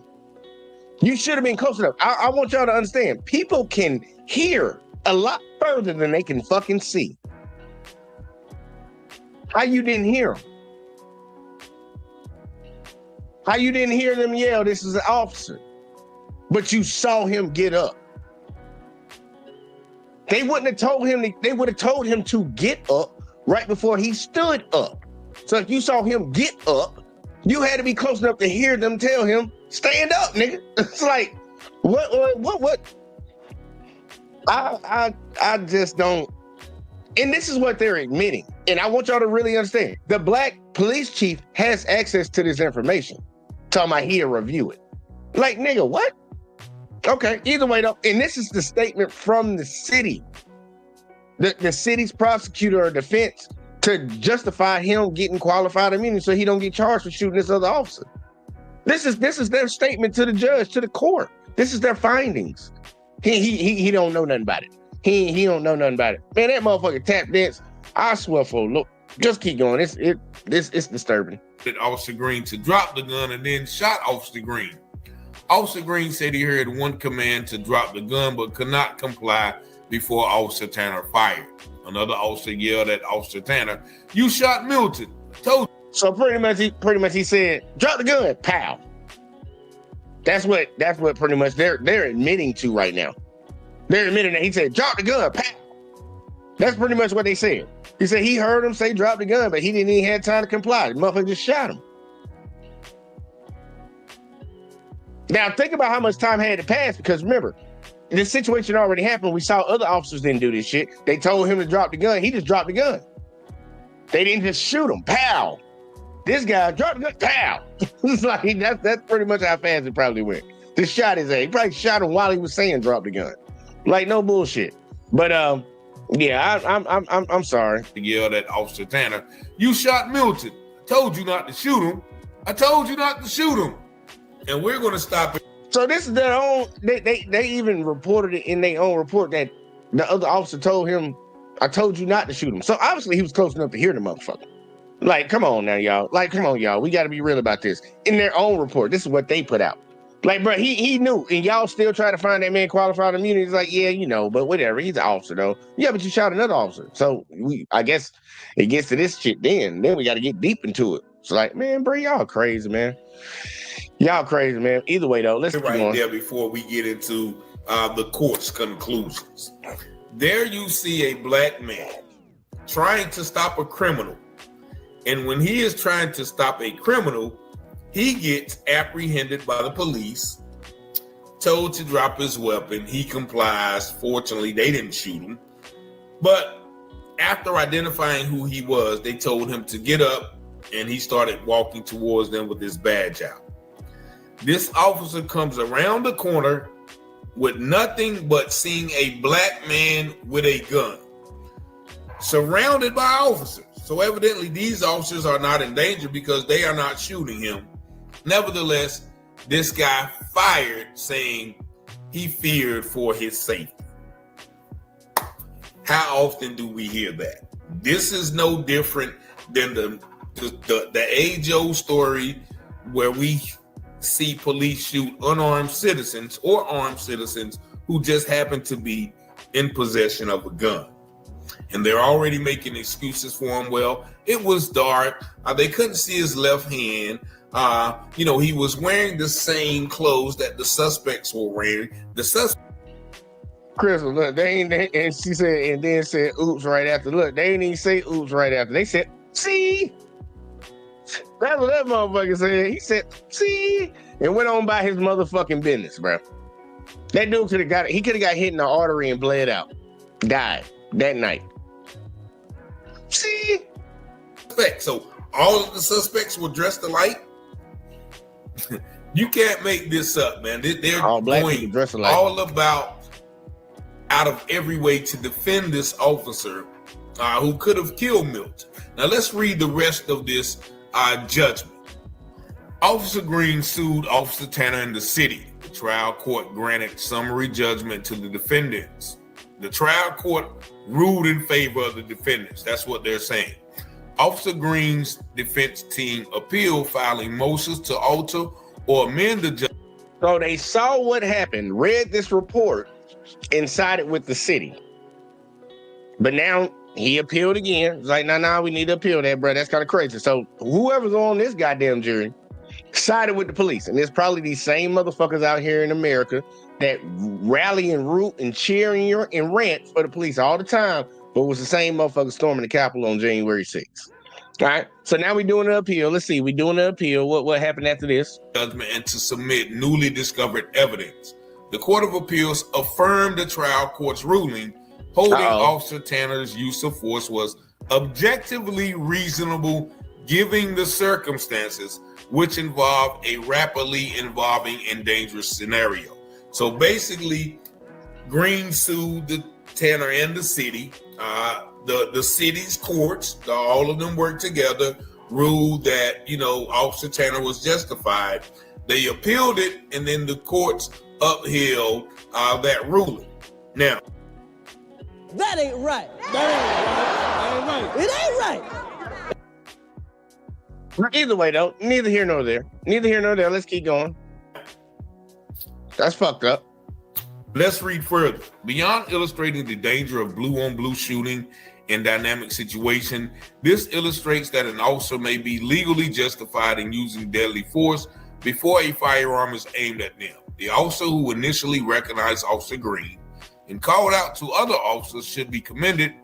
You should have been close enough. I want y'all to understand, people can hear a lot further than they can fucking see. How you didn't hear them? How you didn't hear them yell, "This is an officer," but you saw him get up? They wouldn't have told him, they would have told him to get up right before he stood up. So if you saw him get up, you had to be close enough to hear them tell him, "Stand up, nigga." It's like, what? I just don't. And this is what they're admitting. And I want y'all to really understand. The black police chief has access to this information. Talking about he'll review it. Like, nigga, what? Okay, either way though. And this is the statement from the city. The city's prosecutor or defense to justify him getting qualified immunity so he don't get charged for shooting this other officer. This is their statement to the judge, to the court. This is their findings. He don't know nothing about it. He don't know nothing about it. Man, that motherfucker tap dance. I swear for look, just keep going. It's disturbing. Officer Green to drop the gun and then shot Officer Green. Officer Green said he heard one command to drop the gun but could not comply before Officer Tanner fired. Another officer yelled at Officer Tanner, "You shot Milton." Told you. So pretty much he said, "Drop the gun, pow." That's what pretty much they're admitting to right now. They're admitting that he said, "Drop the gun, pow." That's pretty much what they said. He said he heard him say drop the gun, but he didn't even have time to comply. The motherfucker just shot him. Now think about how much time had to pass, because remember, this situation already happened. We saw other officers didn't do this shit. They told him to drop the gun. He just dropped the gun. They didn't just shoot him. Pow. This guy dropped the gun. Pow. It's like that's pretty much how fast it probably went. Just shot his ass. He probably shot him while he was saying drop the gun. Like no bullshit. But yeah, I'm sorry. He yelled at Officer Tanner, "You shot Milton. I told you not to shoot him. I told you not to shoot him." And we're gonna stop it. So this is their own. They even reported it in their own report that the other officer told him, "I told you not to shoot him." So obviously he was close enough to hear the motherfucker. Like, come on now, y'all. Like, come on, y'all. We got to be real about this. In their own report, this is what they put out. Like, bro, he knew, and y'all still try to find that man qualified immunity. He's like, yeah, you know, but whatever. He's an officer though. Yeah, but you shot another officer. So I guess it gets to this shit. Then we got to get deep into it. It's like, man, bro, y'all crazy, man. Y'all crazy, man. Either way, though, let's keep right going. There before we get into the court's conclusions. There you see a black man trying to stop a criminal. And when he is trying to stop a criminal, he gets apprehended by the police, told to drop his weapon. He complies. Fortunately, they didn't shoot him. But after identifying who he was, they told him to get up, and he started walking towards them with his badge out. This officer comes around the corner with nothing but seeing a black man with a gun, surrounded by officers. So evidently these officers are not in danger because they are not shooting him. Nevertheless, this guy fired, saying he feared for his safety. How often do we hear that? This is no different than the age-old story where we see police shoot unarmed citizens or armed citizens who just happen to be in possession of a gun. And they're already making excuses for him. Well, it was dark. They couldn't see his left hand. He was wearing the same clothes that the suspects were wearing. Crystal, look, and she said, and then said, oops, right after. Look, they didn't even say oops right after. They said, see? That's what that motherfucker said. He said, see? And went on by his motherfucking business, bro. That dude could have got hit in the artery and bled out. Died that night. See? So all of the suspects were dressed alike? You can't make this up, man. They're all black going people dressed alike. all about out of every way to defend this officer who could have killed Milton. Now let's read the rest of this judgment. Officer Green sued Officer Tanner in the city. The trial court granted summary judgment to the defendants. The trial court ruled in favor of the defendants. That's what they're saying. Officer Green's defense team appealed, filing motions to alter or amend the judgment. So they saw what happened, read this report, and sided with the city. But now he appealed again. It's like, nah, we need to appeal that, bro. That's kind of crazy. So whoever's on this goddamn jury sided with the police. And there's probably these same motherfuckers out here in America that rally and root and cheer and rant for the police all the time, but was the same motherfucker storming the Capitol on January 6th. All right. So now we're doing an appeal. Let's see. We're doing an appeal. What happened after this? Judgment and to submit newly discovered evidence. The Court of Appeals affirmed the trial court's ruling, holding Officer Tanner's use of force was objectively reasonable, given the circumstances, which involved a rapidly evolving and dangerous scenario. So basically, Green sued the Tanner and the city. The city's courts, all of them worked together, ruled that, Officer Tanner was justified. They appealed it, and then the courts upheld that ruling. Now, That ain't right. That ain't right. It ain't right. Either way, though, neither here nor there. Neither here nor there. Let's keep going. That's fucked up. Let's read further. Beyond illustrating the danger of blue-on-blue shooting in dynamic situation, this illustrates that an officer may be legally justified in using deadly force before a firearm is aimed at them. The officer who initially recognized Officer Green and called out to other officers should be commended.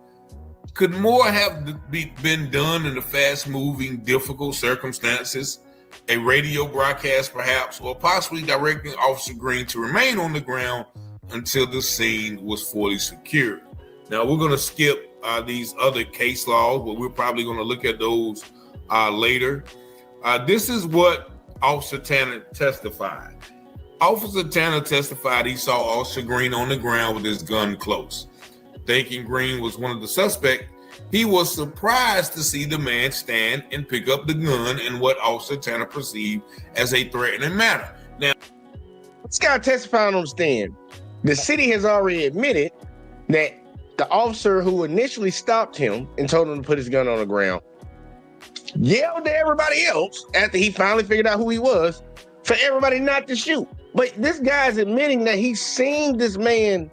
Could more have been done in the fast-moving, difficult circumstances? A radio broadcast, perhaps, or possibly directing Officer Green to remain on the ground until the scene was fully secured. Now, we're going to skip these other case laws, but we're probably going to look at those later. This is what Officer Tanner testified. Officer Tanner testified he saw Officer Green on the ground with his gun close. Thinking Green was one of the suspects, he was surprised to see the man stand and pick up the gun in what Officer Tanner perceived as a threatening manner. Now, this guy testified on the stand. The city has already admitted that the officer who initially stopped him and told him to put his gun on the ground yelled to everybody else after he finally figured out who he was for everybody not to shoot. But this guy's admitting that he's seen this man.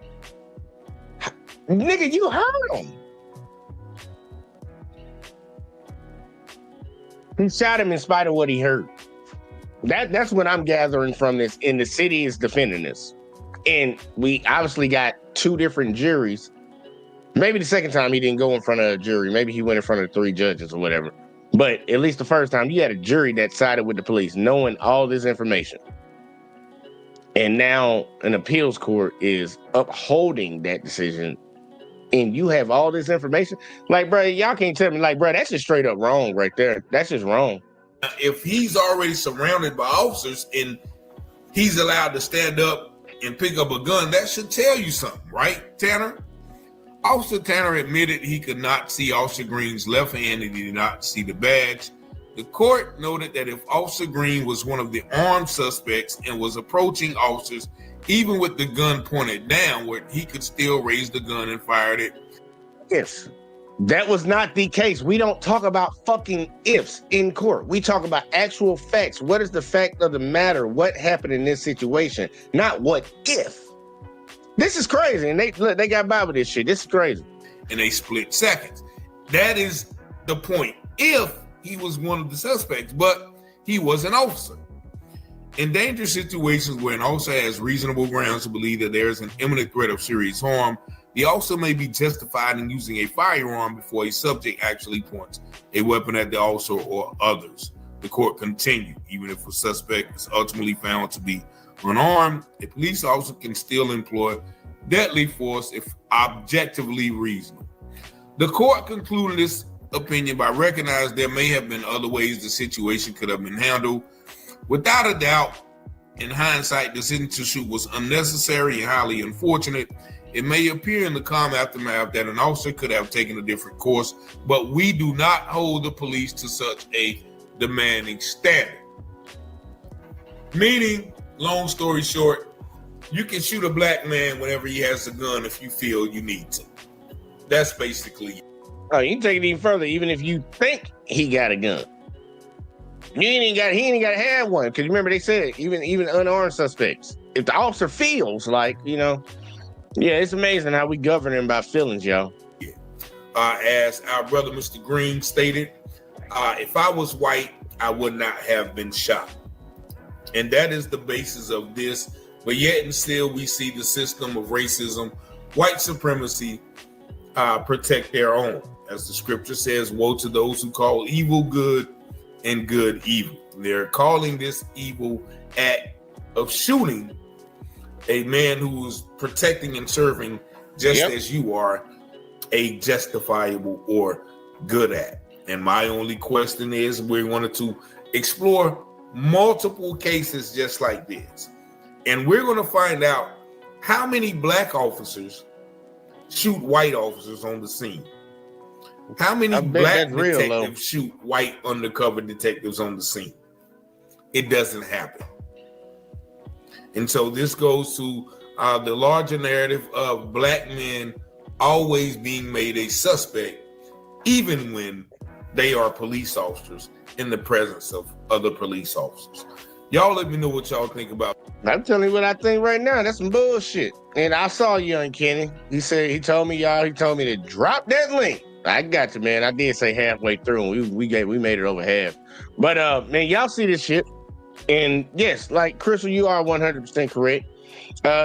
Nigga, you heard him. He shot him in spite of what he heard. That's what I'm gathering from this. And the city is defending this. And we obviously got two different juries. Maybe the second time he didn't go in front of a jury. Maybe he went in front of 3 judges or whatever. But at least the first time, you had a jury that sided with the police, knowing all this information. And now an appeals court is upholding that decision. And you have all this information. Like, bro, y'all can't tell me, like, bro, that's just straight up wrong right there. That's just wrong. if he's already surrounded by officers and he's allowed to stand up and pick up a gun, that should tell you something, right, Tanner? Officer Tanner admitted he could not see Officer Green's left hand and he did not see the badge. The court noted that if Officer Green was one of the armed suspects and was approaching officers, even with the gun pointed downward, he could still raise the gun and fire it. If that was not the case, we don't talk about fucking ifs in court. We talk about actual facts. What is the fact of the matter? What happened in this situation? Not what if. This is crazy. And they got by with this shit. This is crazy. In a split second. That is the point. If he was one of the suspects, but he was an officer. In dangerous situations where an officer has reasonable grounds to believe that there is an imminent threat of serious harm, the officer may be justified in using a firearm before a subject actually points a weapon at the officer or others. The court continued, even if a suspect is ultimately found to be unarmed, a police officer can still employ deadly force if objectively reasonable. The court concluded this opinion by recognizing there may have been other ways the situation could have been handled. Without a doubt, in hindsight, the decision to shoot was unnecessary and highly unfortunate. It may appear in the calm aftermath that an officer could have taken a different course, but we do not hold the police to such a demanding standard. Meaning, long story short, you can shoot a black man whenever he has a gun if you feel you need to. That's basically it. Oh, you can take it even further, even if you think he got a gun. He ain't got to have one. Because remember, they said even unarmed suspects. If the officer feels like, yeah, it's amazing how we govern him by feelings, y'all. As our brother Mr. Green stated, if I was white, I would not have been shot. And that is the basis of this. But yet and still, we see the system of racism, white supremacy, protect their own. As the scripture says, woe to those who call evil good and good evil. They're calling this evil act of shooting a man who is protecting and serving just as you are a justifiable or good act. And my only question is, we wanted to explore multiple cases just like this. And we're going to find out how many black officers shoot white officers on the scene. How many black detectives shoot white undercover detectives on the scene? It doesn't happen. And so this goes to the larger narrative of black men always being made a suspect, even when they are police officers in the presence of other police officers. Y'all let me know what y'all think about. I'm telling you what I think right now. That's some bullshit. And I saw Young Kenny. He told me to drop that link. I got you, man. I did say halfway through, and we made it over half. But man, y'all see this shit. And yes, like Crystal, you are 100% correct.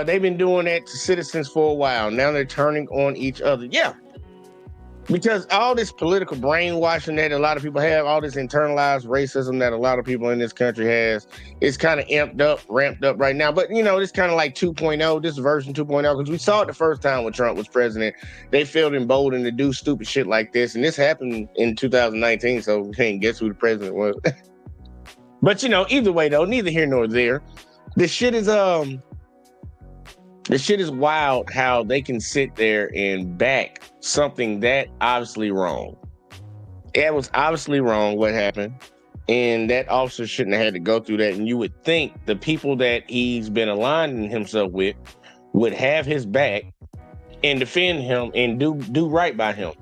They've been doing that to citizens for a while. Now they're turning on each other. Yeah. Because all this political brainwashing that a lot of people have, all this internalized racism that a lot of people in this country has, it's kind of ramped up right now. But, it's kind of like 2.0, this version 2.0, because we saw it the first time when Trump was president. They felt emboldened to do stupid shit like this. And this happened in 2019, so we can't guess who the president was. But, either way, though, neither here nor there. This shit is wild how they can sit there and back something that obviously wrong. It was obviously wrong what happened, and that officer shouldn't have had to go through that. And you would think the people that he's been aligning himself with would have his back and defend him and do right by him.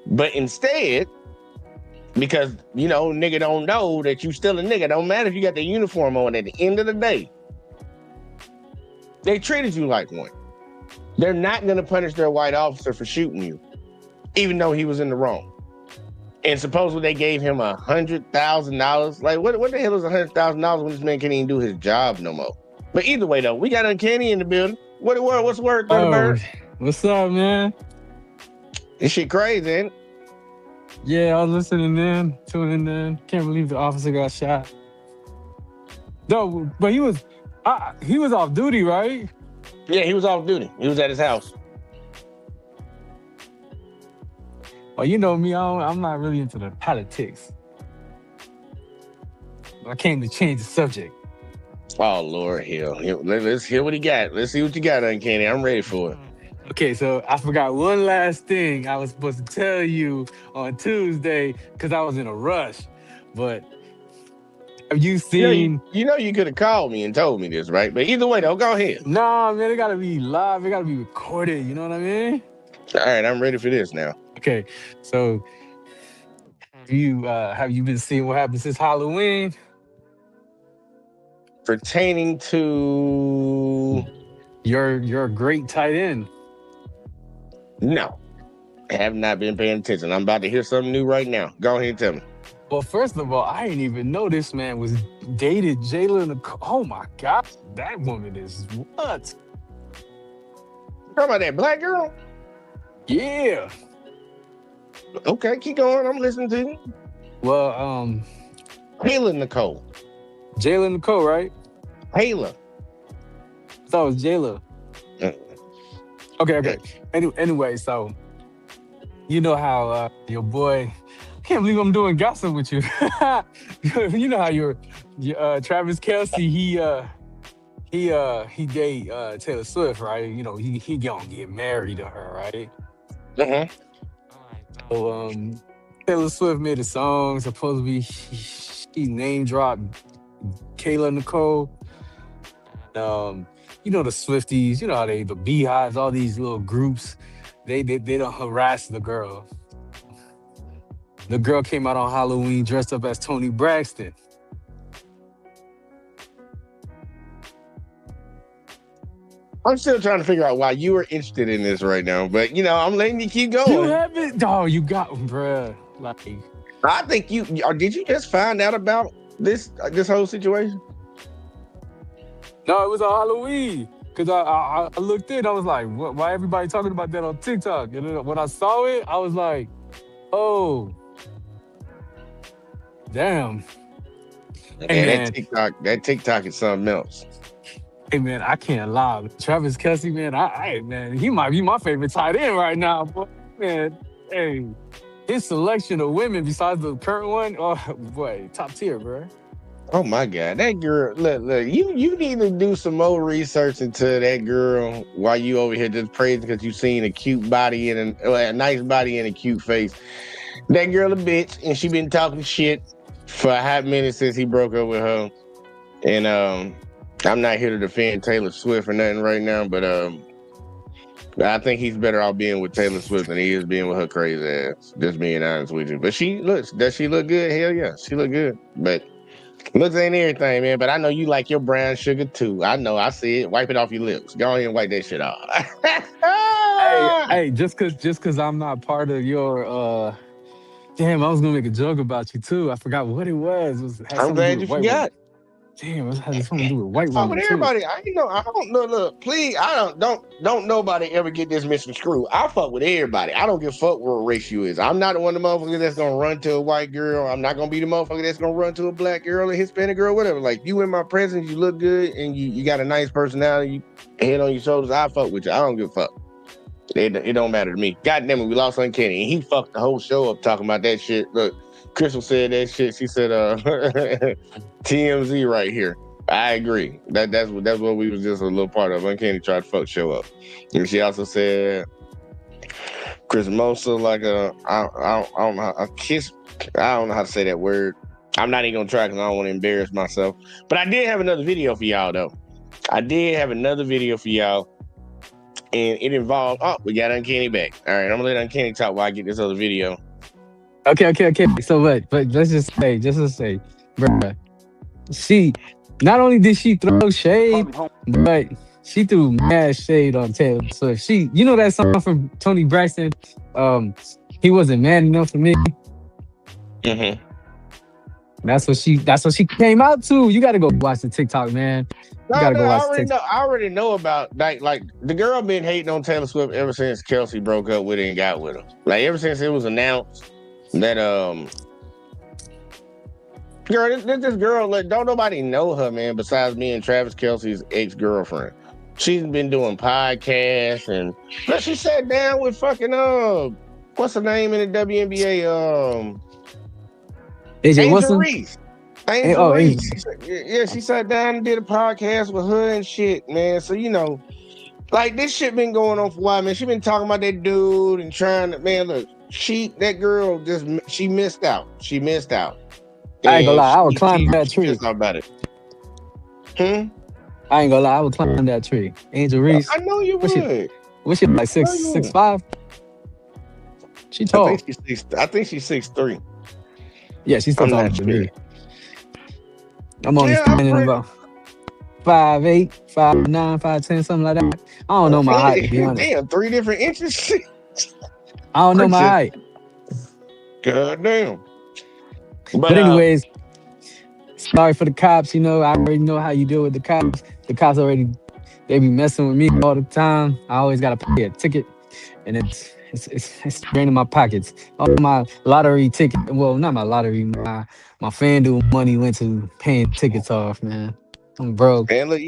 But instead, because, nigga don't know that you still a nigga, don't matter if you got the uniform on, at the end of the day, they treated you like one. They're not going to punish their white officer for shooting you, even though he was in the wrong. And supposedly they gave him $100,000. Like, what the hell is $100,000 when this man can't even do his job no more? But either way, though, we got Uncanny in the building. What's the word, Thunderbird? What's up, man? This shit crazy, ain't it? Yeah, I was listening in, tuning in. Can't believe the officer got shot. No, but he was off duty, right? Yeah, he was off duty. He was at his house. Well, you know me, I'm not really into the politics. I came to change the subject. Oh, Lord, hell. Let's hear what he got. Let's see what you got, Uncanny. I'm ready for it. Okay, so I forgot one last thing I was supposed to tell you on Tuesday because I was in a rush. But have you seen... You could have called me and told me this, right? But either way, though, go ahead. Nah, man, it got to be live. It got to be recorded. You know what I mean? All right, I'm ready for this now. Okay, so have you been seeing what happened since Halloween? Pertaining to... Your great tight end. No, I have not been paying attention. I'm about to hear something new right now. Go ahead and tell me. Well, first of all, I didn't even know this man was dated Jayla. Oh my God, that woman is what? Talking about that black girl? Yeah. Okay, keep going. I'm listening to you. Well, Jayla Nicole. Jayla Nicole, right? Jayla. I thought it was Jayla. Okay. Anyway, so you know how your boy, I can't believe I'm doing gossip with you. You know how your Travis Kelce, he date Taylor Swift, right? You know, he gonna get married to her, right? So Taylor Swift made a song. Supposedly she name dropped Kayla Nicole. You know the Swifties, you know how the Beehives, all these little groups, they don't harass the girl. The girl came out on Halloween dressed up as Toni Braxton. I'm still trying to figure out why you were interested in this right now, but I'm letting you keep going. You haven't? Oh, you got, bruh. Like, I think did you just find out about this whole situation? No, it was on Halloween. Because I looked in, I was like, why everybody talking about that on TikTok? And then when I saw it, I was like, oh, damn. Hey, man, that TikTok is something else. Hey, man, I can't lie. Travis Kelce, man, he might be my favorite tight end right now. But, man, hey, his selection of women besides the current one, oh, boy, top tier, bro. Oh my God, that girl! Look, you need to do some more research into that girl while you over here just praising because you seen a cute body and a nice body and a cute face. That girl a bitch, and she been talking shit for a hot minute since he broke up with her. And I'm not here to defend Taylor Swift or nothing right now, but I think he's better off being with Taylor Swift than he is being with her crazy ass. Just being honest with you. But does she look good? Hell yeah, she look good. But looks ain't everything, man. But I know you like your brown sugar too. I know. I see it. Wipe it off your lips. Go ahead and wipe that shit off. Hey, just cause I'm not part of your damn, I was gonna make a joke about you too. I forgot what it was. Had I'm something to do glad with you white women. forgot. Damn, it had something to do with white Fuck with women too. everybody. I ain't know. I don't know. Look, please. I don't nobody ever get this misconstrued. I fuck with everybody. I don't give a fuck what race you is. I'm not the one of the motherfuckers that's gonna run to a white girl. I'm not gonna be the motherfucker that's gonna run to a black girl, a Hispanic girl, whatever. Like you in my presence, you look good, and you got a nice personality. You head on your shoulders. I fuck with you. I don't give a fuck. It don't matter to me. God damn it, we lost Uncanny, and he fucked the whole show up talking about that shit. Look, Crystal said that shit. She said, TMZ right here. I agree. That's what we was just a little part of. Uncanny tried to fuck show up. And she also said Chris Mosa like I don't know a kiss. I don't know how to say that word. I'm not even gonna try because I don't want to embarrass myself. But I did have another video for y'all though. And it involved we got Uncanny back. All right, I'm gonna let Uncanny talk while I get this other video. Okay. So but let's just say, bruh, she not only did she throw shade, but she threw mad shade on Taylor Swift. You know that song from Tony Braxton, he wasn't man enough for me. Mm-hmm. That's what she came out to. You gotta go watch the TikTok, man. You gotta go watch TikTok. I already know about like the girl been hating on Taylor Swift ever since Kelsey broke up with her and got with her. Like ever since it was announced that girl, this girl, like, don't nobody know her, man, besides me and Travis Kelsey's ex-girlfriend. She's been doing podcasts and she sat down with fucking what's her name in the WNBA? Angel Reese. Angel Reese. She sat down and did a podcast with her and shit, man. So like this shit been going on for a while, man. She been talking about that dude and trying to, man, look, that girl she missed out. She missed out. I ain't gonna lie, I would climb that tree. Just about it. I ain't gonna lie, I would climb that tree. Angel Reese. I know you would. What's she like 6'5"? She tall. I think she's 6'3". Yeah, she's still taller than me. I'm only standing about 5'8", 5'9", 5'10", something like that. I don't know my height, to be honest. Damn, 3 different inches. I don't know my height. God damn. But anyways, sorry for the cops. I already know how you deal with the cops. The cops they be messing with me all the time. I always gotta pay a ticket, and it's draining my pockets. All my lottery ticket, well, not my lottery, my FanDuel money went to paying tickets off, man. I'm broke. And look,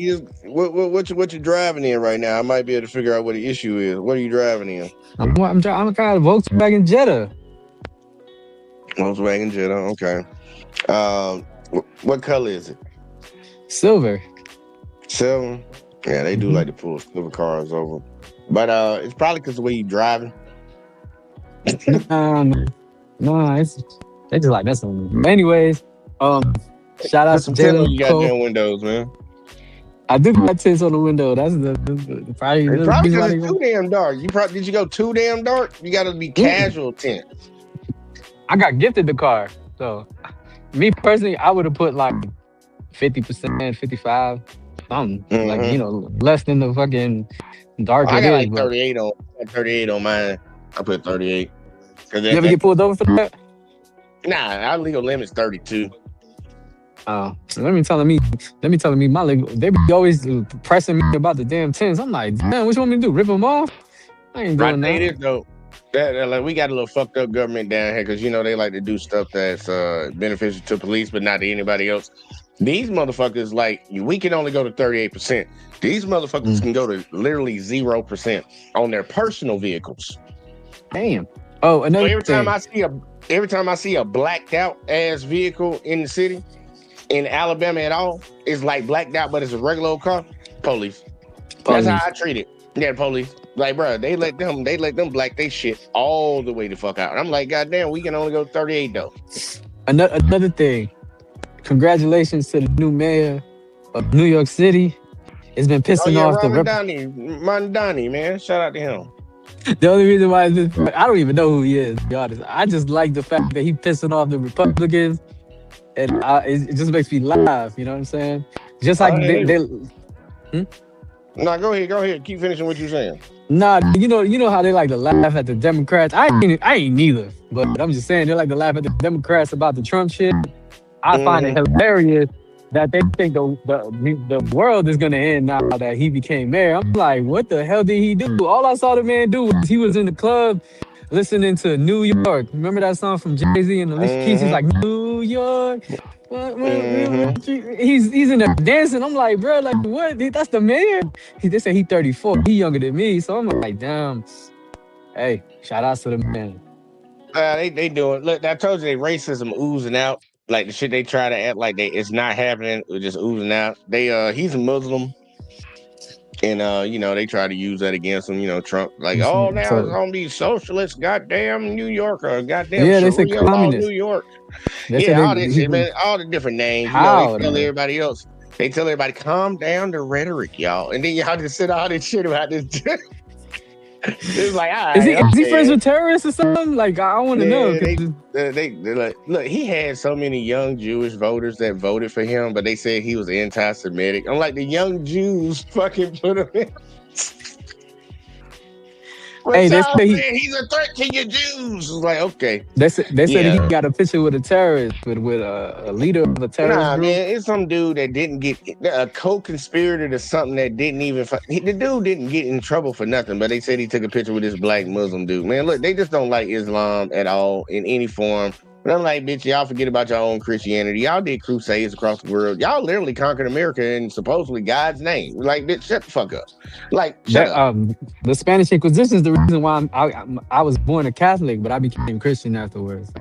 what you driving in right now? I might be able to figure out what the issue is. What are you driving in? I'm driving a Volkswagen Jetta. Volkswagen Jetta, okay. What color is it? Silver. Silver? Yeah, they do like to pull silver cars over. But it's probably because the way you driving. No, they just like messing with me. But anyways, shout out to Jalen. You got damn windows, man. I do got tints on the window. That's the probably. It's probably because it's too damn dark. Did you go too damn dark? You got to be casual tint. I got gifted the car, so me personally, I would have put like 50%, 55, something like less than the fucking dark. I got like 38 on. 38 on mine. I put 38. You ever get pulled over for that? Nah, our legal limit's 32. Let me telling me my legal, they be always pressing me about the damn tins. I'm like, damn, what you want me to do? Rip them off? I ain't doing that. This, though, like, we got a little fucked up government down here because they like to do stuff that's beneficial to police but not to anybody else. These motherfuckers, like, we can only go to 38%. These motherfuckers can go to literally 0% on their personal vehicles. Damn. Oh, another every time I see a blacked out ass vehicle in the city, in Alabama at all, it's like blacked out, but it's a regular old car. Police. That's how I treat it. Yeah, police. Like, bro, they let them black they shit all the way the fuck out. I'm like, goddamn, we can only go 38 though. Another thing. Congratulations to the new mayor of New York City has been Oh pissing yeah, off the Mandani, man. Shout out to him. The only reason why I don't even know who he is, to be honest. I just like the fact that he pissing off the Republicans, and it just makes me laugh. You know what I'm saying? Just like No, go ahead. Keep finishing what you're saying. Nah, you know how they like to laugh at the Democrats. I ain't neither, but I'm just saying they like to laugh at the Democrats about the Trump shit. I find it hilarious that they think the world is gonna end now that he became mayor. I'm like, what the hell did he do? All I saw the man do was he was in the club listening to New York. Remember that song from Jay-Z and Alicia Keys? He's like, New York. He's in there dancing. I'm like, bro, like what? That's the man. They say he 34. He younger than me. So I'm like, damn. Hey, shout out to the man. They doing. Look, I told you, they racism oozing out. Like the shit they try to act like it's not happening. It's just oozing out. He's a Muslim, and they try to use that against him. Trump, like, oh, now it's gonna be socialist, goddamn New Yorker, goddamn they say Sharia law communist. New York. They All that shit, man. All the different names. They tell everybody else. They tell everybody, calm down the rhetoric, y'all, and then y'all just sit all this shit about this. It's like, all right, is he friends with terrorists or something? Like, I want to know. They like, look, he had so many young Jewish voters that voted for him, but they said he was anti-Semitic. I'm like, the young Jews fucking put him in. Hey, they say he's a threat to your Jews. Like, okay. They said he got a picture with a terrorist, with a leader of a terrorist group. Man, it's some dude that didn't get a co-conspirator to something that didn't even. The dude didn't get in trouble for nothing, but they said he took a picture with this black Muslim dude. Man, look, they just don't like Islam at all in any form. But I'm like, bitch, y'all forget about your own Christianity. Y'all did crusades across the world. Y'all literally conquered America in supposedly God's name. Like, bitch, shut the fuck up. Like, shut up. The Spanish Inquisition is the reason why I was born a Catholic, but I became Christian afterwards.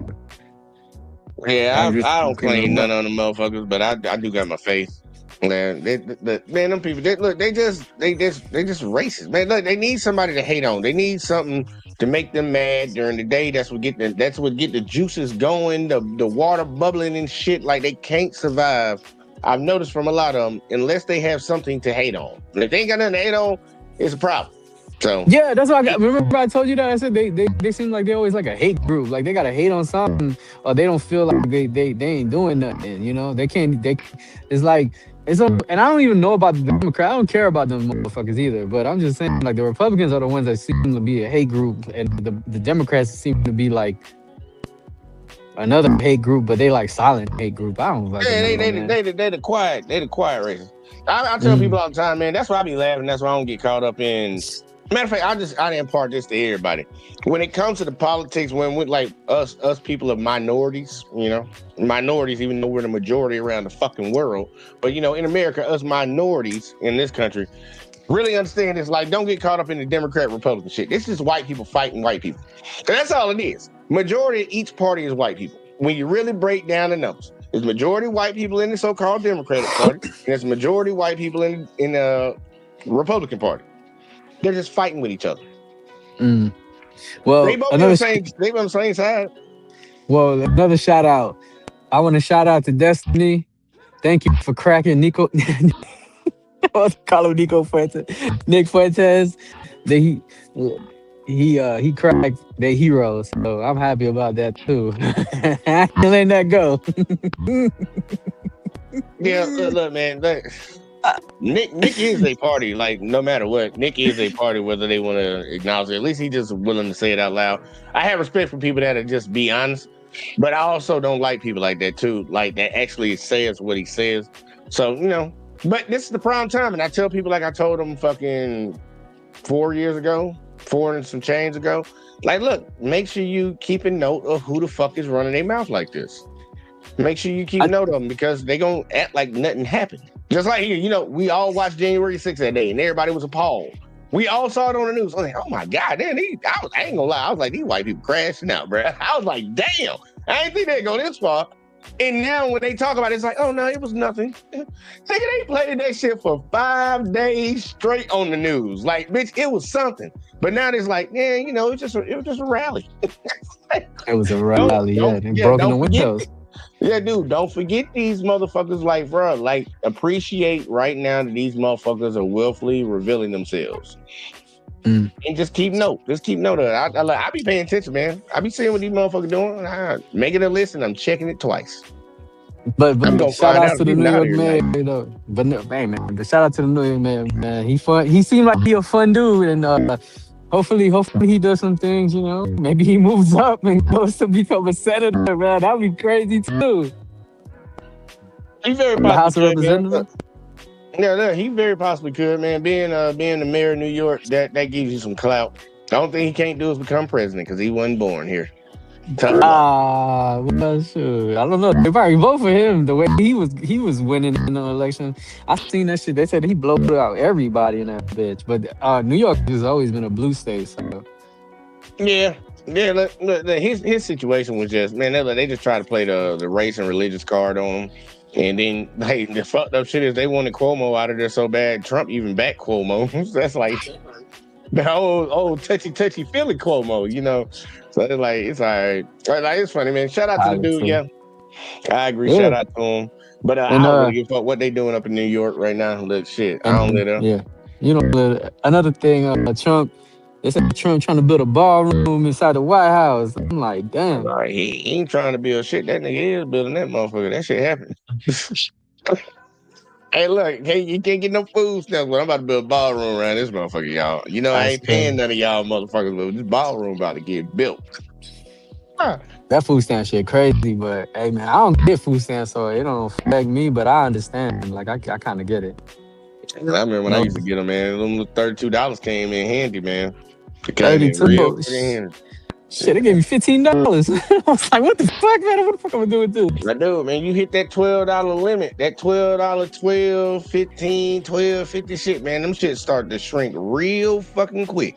Yeah, I don't claim none of them motherfuckers, but I do got my faith. Man, them people, they just racist. Man, look, they need somebody to hate on. They need something to make them mad during the day. That's what get the juices going, the water bubbling and shit. Like, they can't survive. I've noticed from a lot of them, unless they have something to hate on. And if they ain't got nothing to hate on, it's a problem. So yeah, that's what I got. Remember I told you that? I said they seem like they always like a hate group. Like, they gotta hate on something, or they don't feel like they ain't doing nothing. They can't. It's like. And I don't even know about the Democrats. I don't care about them motherfuckers either. But I'm just saying, like, the Republicans are the ones that seem to be a hate group, and the Democrats seem to be like another hate group, but they like silent hate group. I don't like. Yeah, they the quiet racists. I tell people all the time, man. That's why I be laughing. That's why I don't get caught up in. Matter of fact, I impart this to everybody. When it comes to the politics, when we like us people of minorities, minorities, even though we're the majority around the fucking world, but in America, us minorities in this country really understand this. Like, don't get caught up in the Democrat Republican shit. It's just white people fighting white people. And that's all it is. Majority of each party is white people. When you really break down the numbers, there's majority white people in the so-called Democratic Party, and there's majority white people in the Republican Party. They're just fighting with each other. Well, they both on the same side. Well, another shout out. I want to shout out to Destiny. Thank you for cracking Nico. I call him Nico Fuentes. Nick Fuentes. He cracked their heroes. So I'm happy about that too. I can't let that go. Yeah, look, man. Nick is a party. Like, no matter what, Nick is a party, whether they want to acknowledge it. At least he's just willing to say it out loud. I have respect for people that are just be honest, but I also don't like people like that too, like that actually says what he says. So, but this is the prime time, and I tell people like I told them fucking 4 years ago, 4 and some change ago, like, look, make sure you keep a note of who the fuck is running their mouth like this. Make sure you keep a note of them, because they gonna act like nothing happened. Just like here, we all watched January 6th that day, and everybody was appalled. We all saw it on the news. I was like, oh my God, damn, I ain't gonna lie. I was like, these white people crashing out, bro. I was like, damn, I ain't think they'd go this far. And now when they talk about it, it's like, oh no, it was nothing. Nigga, they played that shit for 5 days straight on the news. Like, bitch, it was something. But now it's like, it was just a rally. It was a rally, They broke in the windows. Yeah, dude, don't forget these motherfuckers. Like, bro, like, appreciate right now that these motherfuckers are willfully revealing themselves. Mm. And just keep note. Just keep note of it. I be paying attention, man. I be seeing what these motherfuckers doing. I make it a list and I'm checking it twice. But I'm gonna shout find out out to if the he's New not York here mayor, tonight. though. But no, hey, man, but shout out to the New York mayor, man. He fun. He seemed like he a fun dude, and hopefully he does some things. You know, maybe he moves up and goes to become a senator, man. That'd be crazy too. He very The possibly House of could, man. Representatives. Yeah, he very possibly could, man. Being the mayor of New York, that gives you some clout. The only thing he can't do is become president because he wasn't born here. Tough luck. Well, shoot. I don't know. They probably vote for him the way he was winning in the election. I seen that shit. They said he blowed out everybody in that bitch. But New York has always been a blue state, so Yeah. Yeah, look, his situation was just, man, they just try to play the race and religious card on him. And then, hey, the fucked up shit is they wanted Cuomo out of there so bad, Trump even backed Cuomo. That's like the old touchy feely Cuomo, you know? So it's like, it's all right. Like, it's funny, man. Shout out to the dude, yeah. I agree. yeah. Shout out to him. But I And don't really give a fuck what they doing up in New York right now. Look, shit, I don't live there. yeah, another thing, Trump. They said Trump trying to build a ballroom inside the White House. I'm like, damn. Like, he ain't trying to build shit. That nigga is building that motherfucker. That shit happened. Hey, look, hey, you can't get no food stamps, but I'm about to build a ballroom around this motherfucker, y'all. You know, I That's ain't paying crazy. none of y'all motherfuckers, but this ballroom about to get built. That food stamp shit crazy, but hey man, I don't get food stamps, so it don't affect me. But I understand. Like I kind of get it. And I remember when I No, used to get them, man. Them $32 came in handy, man. It came in 32. real fucking handy. Shit, they gave me $15. I was like, what the fuck, man? What the fuck am I doing with this? I do, man. You hit that $12 limit, that $12, 12, 15, 12, 50 shit, man. Them shit start to shrink real fucking quick.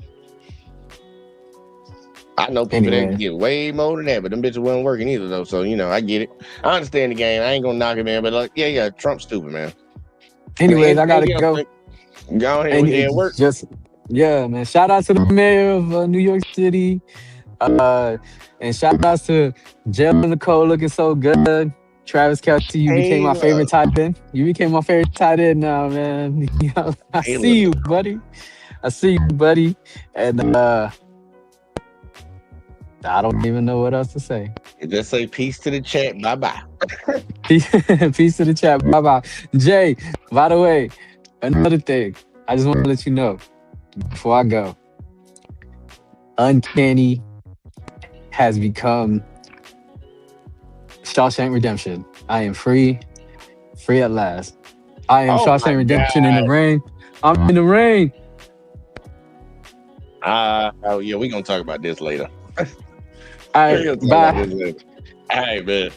I know people that Anyway, get way more than that, but them bitches wasn't working either, though. So, you know, I get it. I understand the game. I ain't gonna knock it, man. But like, yeah, Trump's stupid, man. anyways, I gotta Anything else, go. man? Go ahead. And Was you at it's work? just man. Shout out to the mayor of New York City, and shout out to Jill Nicole looking so good. Travis Kelce, you became Hey, my favorite tight end. You became my favorite tight end now, man. I hey, see you, look. buddy. I see you, buddy. And I don't even know what else to say. Just say peace to the chat. Bye-bye. Peace to the chat. Bye bye. Jay, by the way, another thing. I just want to let you know before I go. Uncanny has become Shawshank Redemption. I am free at last. I am Oh, my Shawshank Redemption in the God. rain. I'm in the rain. Oh, yeah, we're going to talk about this later. All We're right, going to talk bye. about this later. All right, man.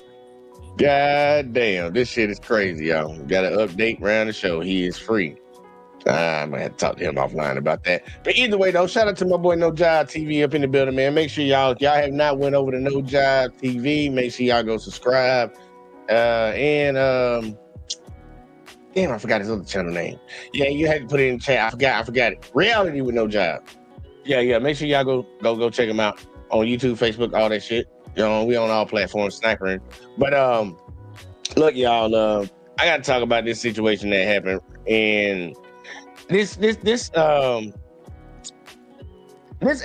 God damn, this shit is crazy, y'all. Got an update around the show. He is free. I might have to talk to him offline about that. But either way, though, shout out to my boy No Job TV up in the building, man. Make sure y'all, if y'all have not went over to No Job TV, make sure y'all go subscribe. Damn, I forgot his other channel name. Yeah, you had to put it in the chat. I forgot it. Reality with No Job. Yeah. Make sure y'all go check him out on YouTube, Facebook, all that shit. You know, we on all platforms, snipering. But look, y'all, I gotta talk about this situation that happened. And this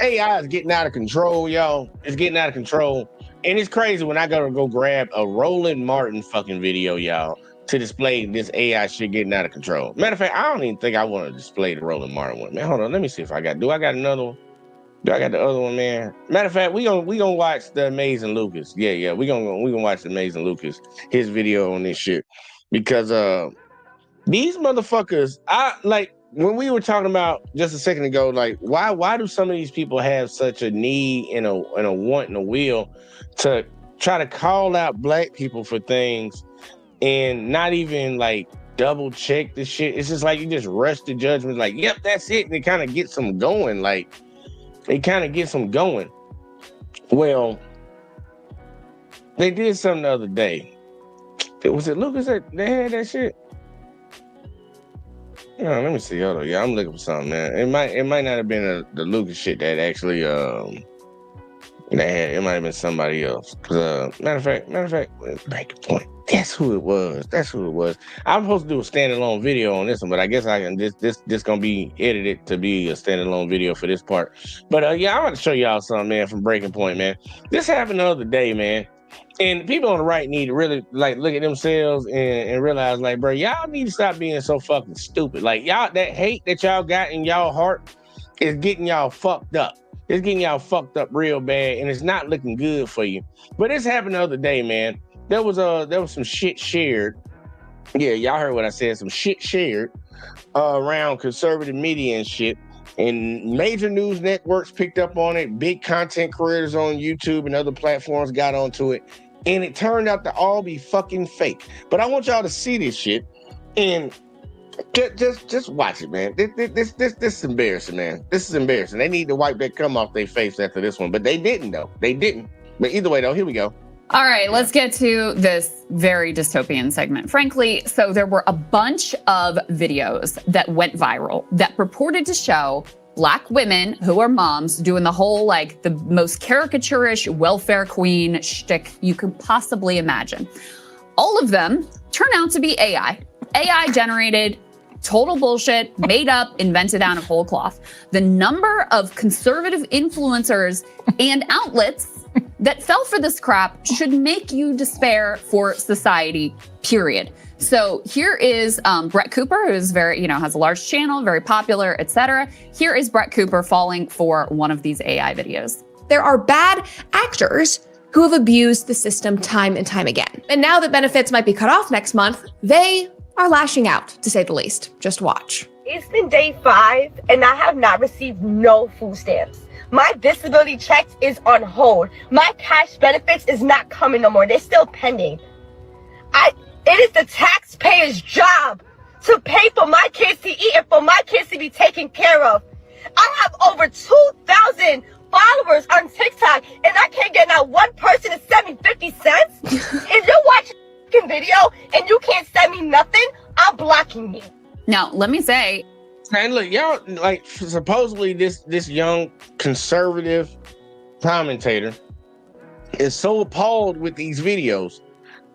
AI is getting out of control, y'all. It's getting out of control. And it's crazy when I gotta go grab a Roland Martin fucking video, y'all, to display this AI shit getting out of control. Matter of fact, I don't even think I want to display the Roland Martin one. Man, hold on, let me see if I got another one? Do I got the other one, man? Matter of fact, we gonna watch the Amazing Lucas. Yeah, we gonna watch the Amazing Lucas, his video on this shit. Because these motherfuckers, I like when we were talking about just a second ago, like why do some of these people have such a need and a want and a will to try to call out black people for things and not even like double check the shit? It's just like you just rush to judgment, like, yep, that's it, and it kind of gets them going. Like it kind of gets them going. Well, they did something the other day. Was it Lucas that they had that shit? Yeah, let me see. Hold on. Yeah, I'm looking for something, man. It might not have been the Lucas shit that actually Nah, it might have been somebody else. Matter of fact, Breaking Point. That's who it was. I'm supposed to do a standalone video on this one, but I guess I can. This gonna be edited to be a standalone video for this part. But yeah, I want to show y'all something, man, from Breaking Point, man. This happened the other day, man. And people on the right need to really like look at themselves and realize, like, bro, y'all need to stop being so fucking stupid. Like, y'all, that hate that y'all got in y'all heart is getting y'all fucked up. It's getting y'all fucked up real bad, and it's not looking good for you. But this happened the other day, man. There was some shit shared. Yeah, y'all heard what I said. Some shit shared around conservative media and shit. And major news networks picked up on it. Big content creators on YouTube and other platforms got onto it. And it turned out to all be fucking fake. But I want y'all to see this shit and just watch it, man. This is embarrassing, man. This is embarrassing. They need to wipe that cum off their face after this one, but they didn't though. They didn't. But either way though, here we go. All right, let's get to this very dystopian segment. Frankly, so there were a bunch of videos that went viral that purported to show Black women who are moms doing the whole, like, the most caricaturish welfare queen shtick you could possibly imagine. All of them turn out to be AI. AI generated, total bullshit, made up, invented out of whole cloth. The number of conservative influencers and outlets that fell for this crap should make you despair for society, period. So here is Brett Cooper, who's very, has a large channel, very popular, etc. Here is Brett Cooper falling for one of these AI videos. There are bad actors who have abused the system time and time again. And now that benefits might be cut off next month, they are lashing out, to say the least. Just watch. It's been day 5 and I have not received no food stamps. My disability checks is on hold. My cash benefits is not coming no more. They're still pending. It is the taxpayer's job to pay for my kids to eat and for my kids to be taken care of. I have over 2,000 followers on TikTok and I can't get not one person to send me 50 cents. If you're watching a video and you can't send me nothing, I'm blocking you. Now, let me say, man, look, y'all, like, supposedly this young conservative commentator is so appalled with these videos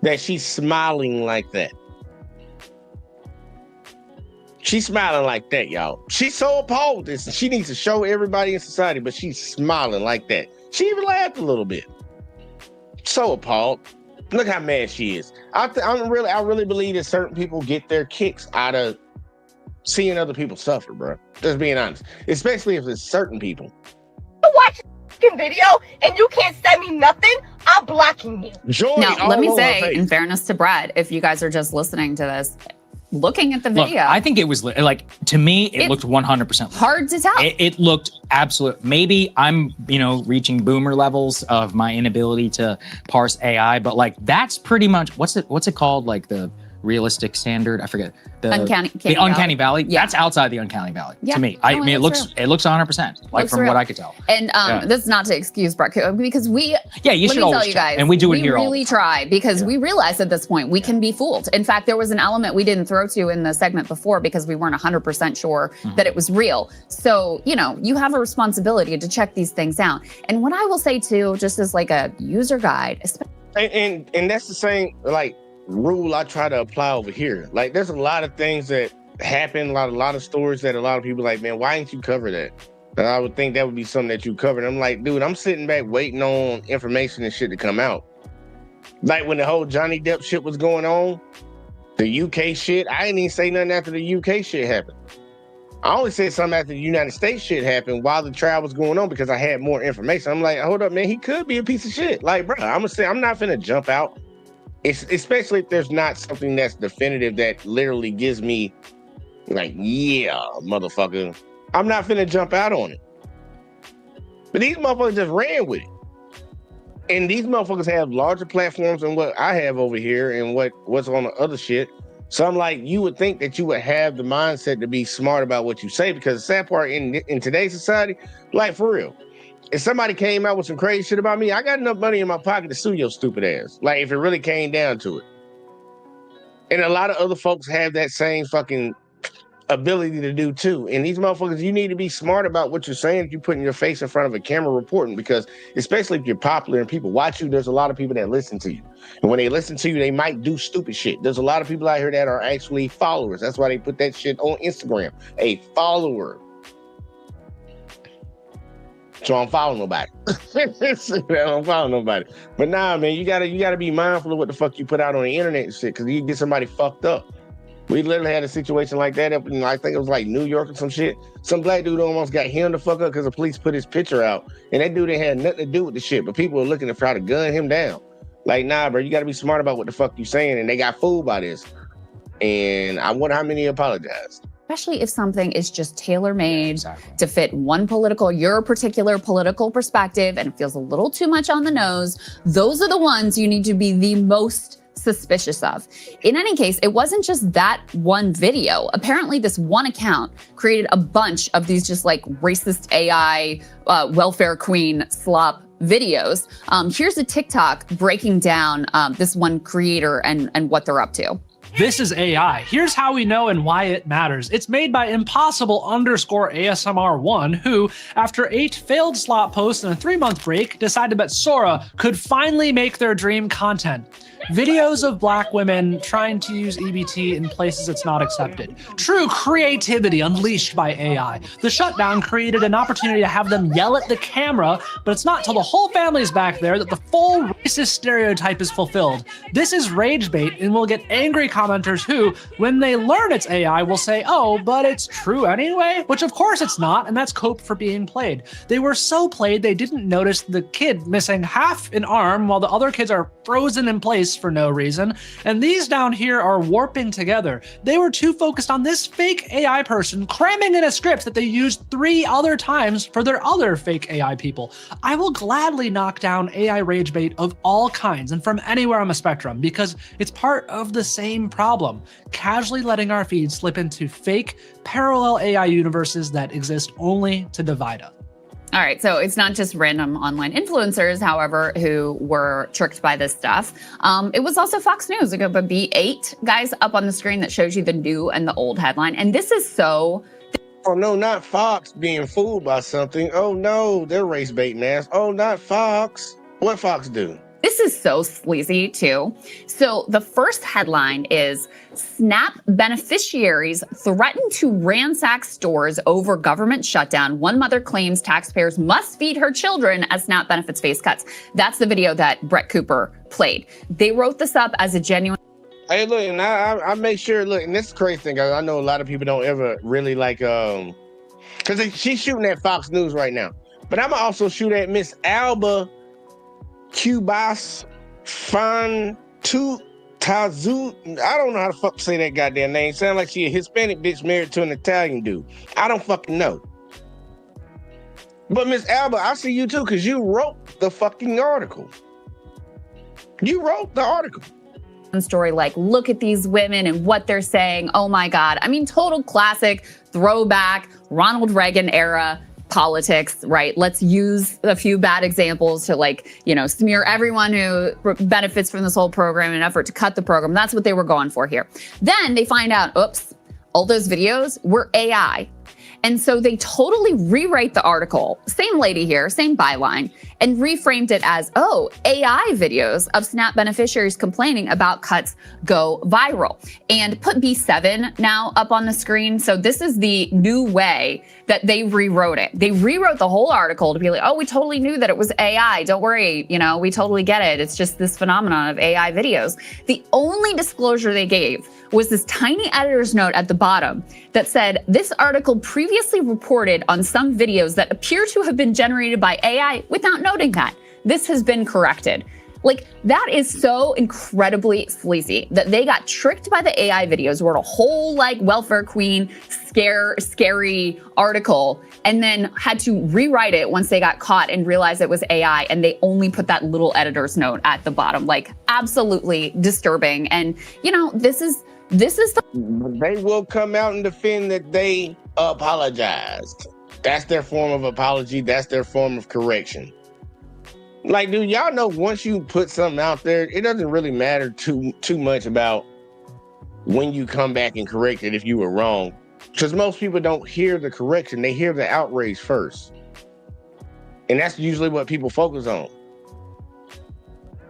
that she's smiling like that. She's smiling like that, y'all. She's so appalled with this, and she needs to show everybody in society, but she's smiling like that. She even laughed a little bit. So appalled. Look how mad she is. I really believe that certain people get their kicks out of seeing other people suffer, bro. Just being honest. Especially if it's certain people. Watch a video and you can't send me nothing, I'm blocking you. Joy, now, let me say, in fairness to Brad, if you guys are just listening to this, looking at the video. Look, I think it was, like, to me, it looked 100% hard to tell. It looked absolute. Maybe I'm, reaching boomer levels of my inability to parse AI, but, like, that's pretty much, what's it called? Like, the realistic standard? I forget. The uncanny valley. Yeah. That's outside the uncanny valley to me. I mean, it looks 100%, like, from what I could tell. And this is not to excuse Brett, because we, you should always tell you guys, and we do it here all the time. We really try, because we realize at this point we can be fooled. In fact, there was an element we didn't throw to in the segment before because we weren't 100% sure that it was real. So, you have a responsibility to check these things out. And what I will say too, just as like a user guide, and that's the same, like, rule I try to apply over here. Like, there's a lot of things that happen, a lot of stories that a lot of people like, man, why didn't you cover that? And I would think that would be something that you covered. I'm like, dude, I'm sitting back waiting on information and shit to come out. Like when the whole Johnny Depp shit was going on, the UK shit, I didn't even say nothing after the UK shit happened. I only said something after the United States shit happened while the trial was going on because I had more information. I'm like, hold up, man, he could be a piece of shit. Like, bro, I'm not finna jump out. Especially if there's not something that's definitive that literally gives me, like, yeah, motherfucker, I'm not finna jump out on it. But these motherfuckers just ran with it. And these motherfuckers have larger platforms than what I have over here and what's on the other shit. So I'm like, you would think that you would have the mindset to be smart about what you say, because the sad part in today's society, like, for real, if somebody came out with some crazy shit about me, I got enough money in my pocket to sue your stupid ass. Like, if it really came down to it. And a lot of other folks have that same fucking ability to do too. And these motherfuckers, you need to be smart about what you're saying if you're putting your face in front of a camera reporting, because especially if you're popular and people watch you, there's a lot of people that listen to you. And when they listen to you, they might do stupid shit. There's a lot of people out here that are actually followers. That's why they put that shit on Instagram. A follower. So I don't follow nobody. I don't follow nobody. But nah, man, you gotta be mindful of what the fuck you put out on the internet and shit, because you get somebody fucked up. We literally had a situation like that up in, I think it was like New York or some shit. Some black dude almost got him the fuck up because the police put his picture out. And that dude ain't had nothing to do with the shit, but people were looking to try to gun him down. Like, nah, bro, you gotta be smart about what the fuck you saying. And they got fooled by this. And I wonder how many apologized. Especially if something is just tailor-made to fit your particular political perspective, and it feels a little too much on the nose. Those are the ones you need to be the most suspicious of. In any case, it wasn't just that one video. Apparently, this one account created a bunch of these just like racist AI welfare queen slop videos. Here's a TikTok breaking down this one creator and what they're up to. This is AI. Here's how we know and why it matters. It's made by Impossible_ASMR1, who, after 8 failed slot posts and a 3-month break, decided that Sora could finally make their dream content. Videos of black women trying to use EBT in places it's not accepted. True creativity unleashed by AI. The shutdown created an opportunity to have them yell at the camera, but it's not till the whole family is back there that the full racist stereotype is fulfilled. This is rage bait and will get angry commenters who, when they learn it's AI, will say, oh, but it's true anyway? Which of course it's not, and that's cope for being played. They were so played they didn't notice the kid missing half an arm while the other kids are frozen in place for no reason, and these down here are warping together. They were too focused on this fake AI person cramming in a script that they used 3 other times for their other fake AI people. I will gladly knock down AI rage bait of all kinds and from anywhere on the spectrum, because it's part of the same problem, casually letting our feed slip into fake, parallel AI universes that exist only to divide us. All right, so it's not just random online influencers, however, who were tricked by this stuff. It was also Fox News. It would be 8 guys up on the screen that shows you the new and the old headline. And this is so... Oh no, not Fox being fooled by something. Oh no, they're race baiting ass. Oh, not Fox. What Fox do? This is so sleazy too. So the first headline is SNAP beneficiaries threaten to ransack stores over government shutdown. One mother claims taxpayers must feed her children as SNAP benefits face cuts. That's the video that Brett Cooper played. They wrote this up as a genuine... Hey, look, and I make sure, look, and this is crazy thing, I know a lot of people don't ever really like, because she's shooting at Fox News right now. But I'm also shoot at Miss Alba Cubas Fantu Tazu. I don't know how to fuck say that goddamn name. Sound like she a Hispanic bitch married to an Italian dude. I don't fucking know. But Miss Alba, I see you too, because you wrote the fucking article. You wrote the article. Story like, look at these women and what they're saying. Oh my God. I mean, total classic throwback Ronald Reagan era politics, right? Let's use a few bad examples to, like, you know, smear everyone who benefits from this whole program in an effort to cut the program. That's what they were going for here. Then they find out, oops, all those videos were AI. And so they totally rewrite the article, same lady here, same byline, and reframed it as, oh, AI videos of SNAP beneficiaries complaining about cuts go viral. And put B7 now up on the screen. So this is the new way that they rewrote it. They rewrote the whole article to be like, oh, we totally knew that it was AI. Don't worry, you know, we totally get it. It's just this phenomenon of AI videos. The only disclosure they gave was this tiny editor's note at the bottom that said, this article previously reported on some videos that appear to have been generated by AI without noting that. This has been corrected. Like, that is so incredibly sleazy that they got tricked by the AI videos, wrote a whole, like, welfare queen, scary article, and then had to rewrite it once they got caught and realized it was AI, and they only put that little editor's note at the bottom. Like, absolutely disturbing. And, you know, this is the... They will come out and defend that they apologized. That's their form of apology. That's their form of correction. Like, dude, y'all know once you put something out there, it doesn't really matter too much about when you come back and correct it if you were wrong. Because most people don't hear the correction. They hear the outrage first. And that's usually what people focus on.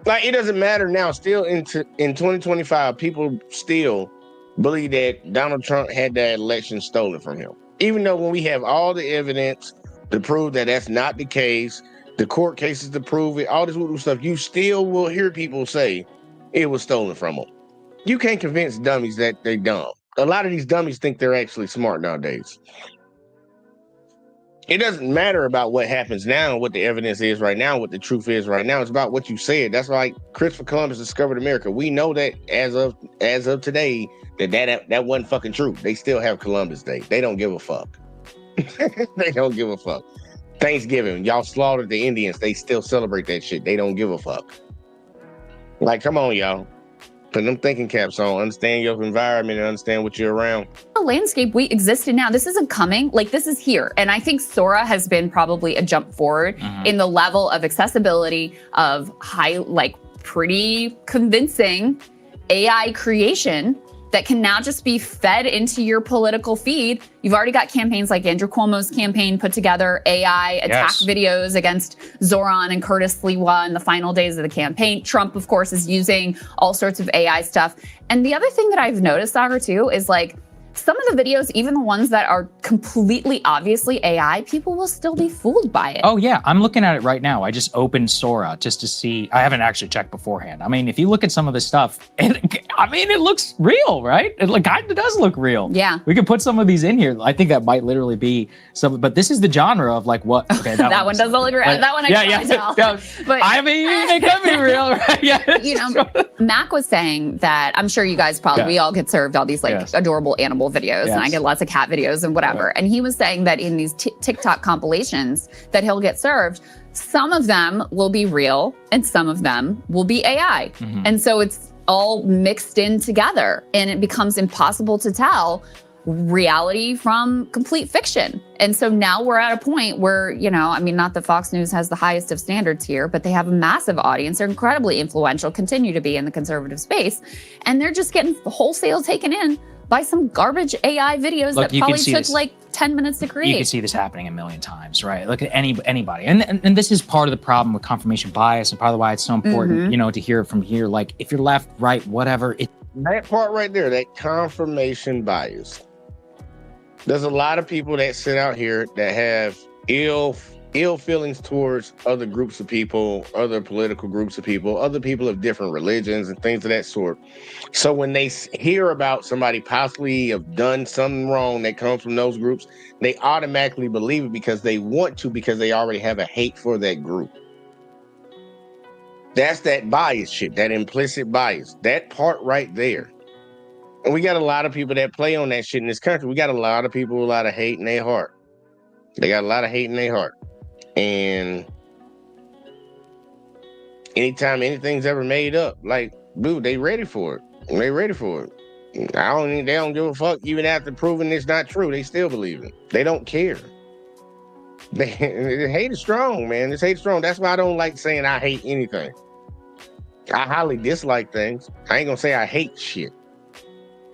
Like, it doesn't matter now. Still in 2025, people still believe that Donald Trump had that election stolen from him. Even though when we have all the evidence to prove that that's not the case, the court cases to prove it, all this little stuff, you still will hear people say it was stolen from them. You can't convince dummies that they're dumb. A lot of these dummies think they're actually smart nowadays. It doesn't matter about what happens now, what the evidence is right now, what the truth is right now. It's about what you said. That's like Christopher Columbus discovered America. We know that as of today, that wasn't fucking true. They still have Columbus Day. They don't give a fuck. They don't give a fuck. Thanksgiving, y'all slaughtered the Indians. They still celebrate that shit. They don't give a fuck. Like, come on, y'all. Put them thinking caps on. Understand your environment and understand what you're around. The landscape we exist in now, this isn't coming. Like, this is here. And I think Sora has been probably a jump forward in the level of accessibility of high, like, pretty convincing AI creation that can now just be fed into your political feed. You've already got campaigns like Andrew Cuomo's campaign put together AI attack videos against Zoran and Curtis Sliwa in the final days of the campaign. Trump, of course, is using all sorts of AI stuff. And the other thing that I've noticed, Sagar, too, is like, some of the videos, even the ones that are completely obviously AI, people will still be fooled by it. Oh yeah, I'm looking at it right now. I just opened Sora just to see. I haven't actually checked beforehand. I mean, if you look at some of this stuff, it looks real, right? It kind of does look real. Yeah. We could put some of these in here. I think that might literally be some, but this is the genre of like what? Okay, that one doesn't look real. That one I can't tell. Yeah. But I mean, it could be real, right? Yeah. You know, Mac was saying that, I'm sure you guys probably, we all get served all these like adorable animal videos, and I get lots of cat videos and whatever. And he was saying that in these TikTok compilations that he'll get served, some of them will be real and some of them will be AI. And so it's all mixed in together and it becomes impossible to tell reality from complete fiction. And so now we're at a point where, you know, I mean, not that Fox News has the highest of standards here, but they have a massive audience. They're incredibly influential, continue to be in the conservative space. And they're just getting wholesale taken in by some garbage AI videos that probably took like 10 minutes to create. You can see this happening a million times, right? Look at anybody. And this is part of the problem with confirmation bias and part of why it's so important, you know, to hear it from here. Like if you're left, right, whatever. That part right there, that confirmation bias. There's a lot of people that sit out here that have ill feelings towards other groups of people, other political groups of people, other people of different religions and things of that sort. So when they hear about somebody possibly have done something wrong that comes from those groups, they automatically believe it because they want to, because they already have a hate for that group. That's that bias shit, that implicit bias, that part right there. And we got a lot of people that play on that shit in this country. We got a lot of people with a lot of hate in their heart. They got a lot of hate in their heart. And anytime anything's ever made up, like, dude, they ready for it. They ready for it. They don't give a fuck. Even after proving it's not true, they still believe it. They don't care. Hate is strong, man. This hate is strong. That's why I don't like saying I hate anything. I highly dislike things. I ain't gonna say I hate shit.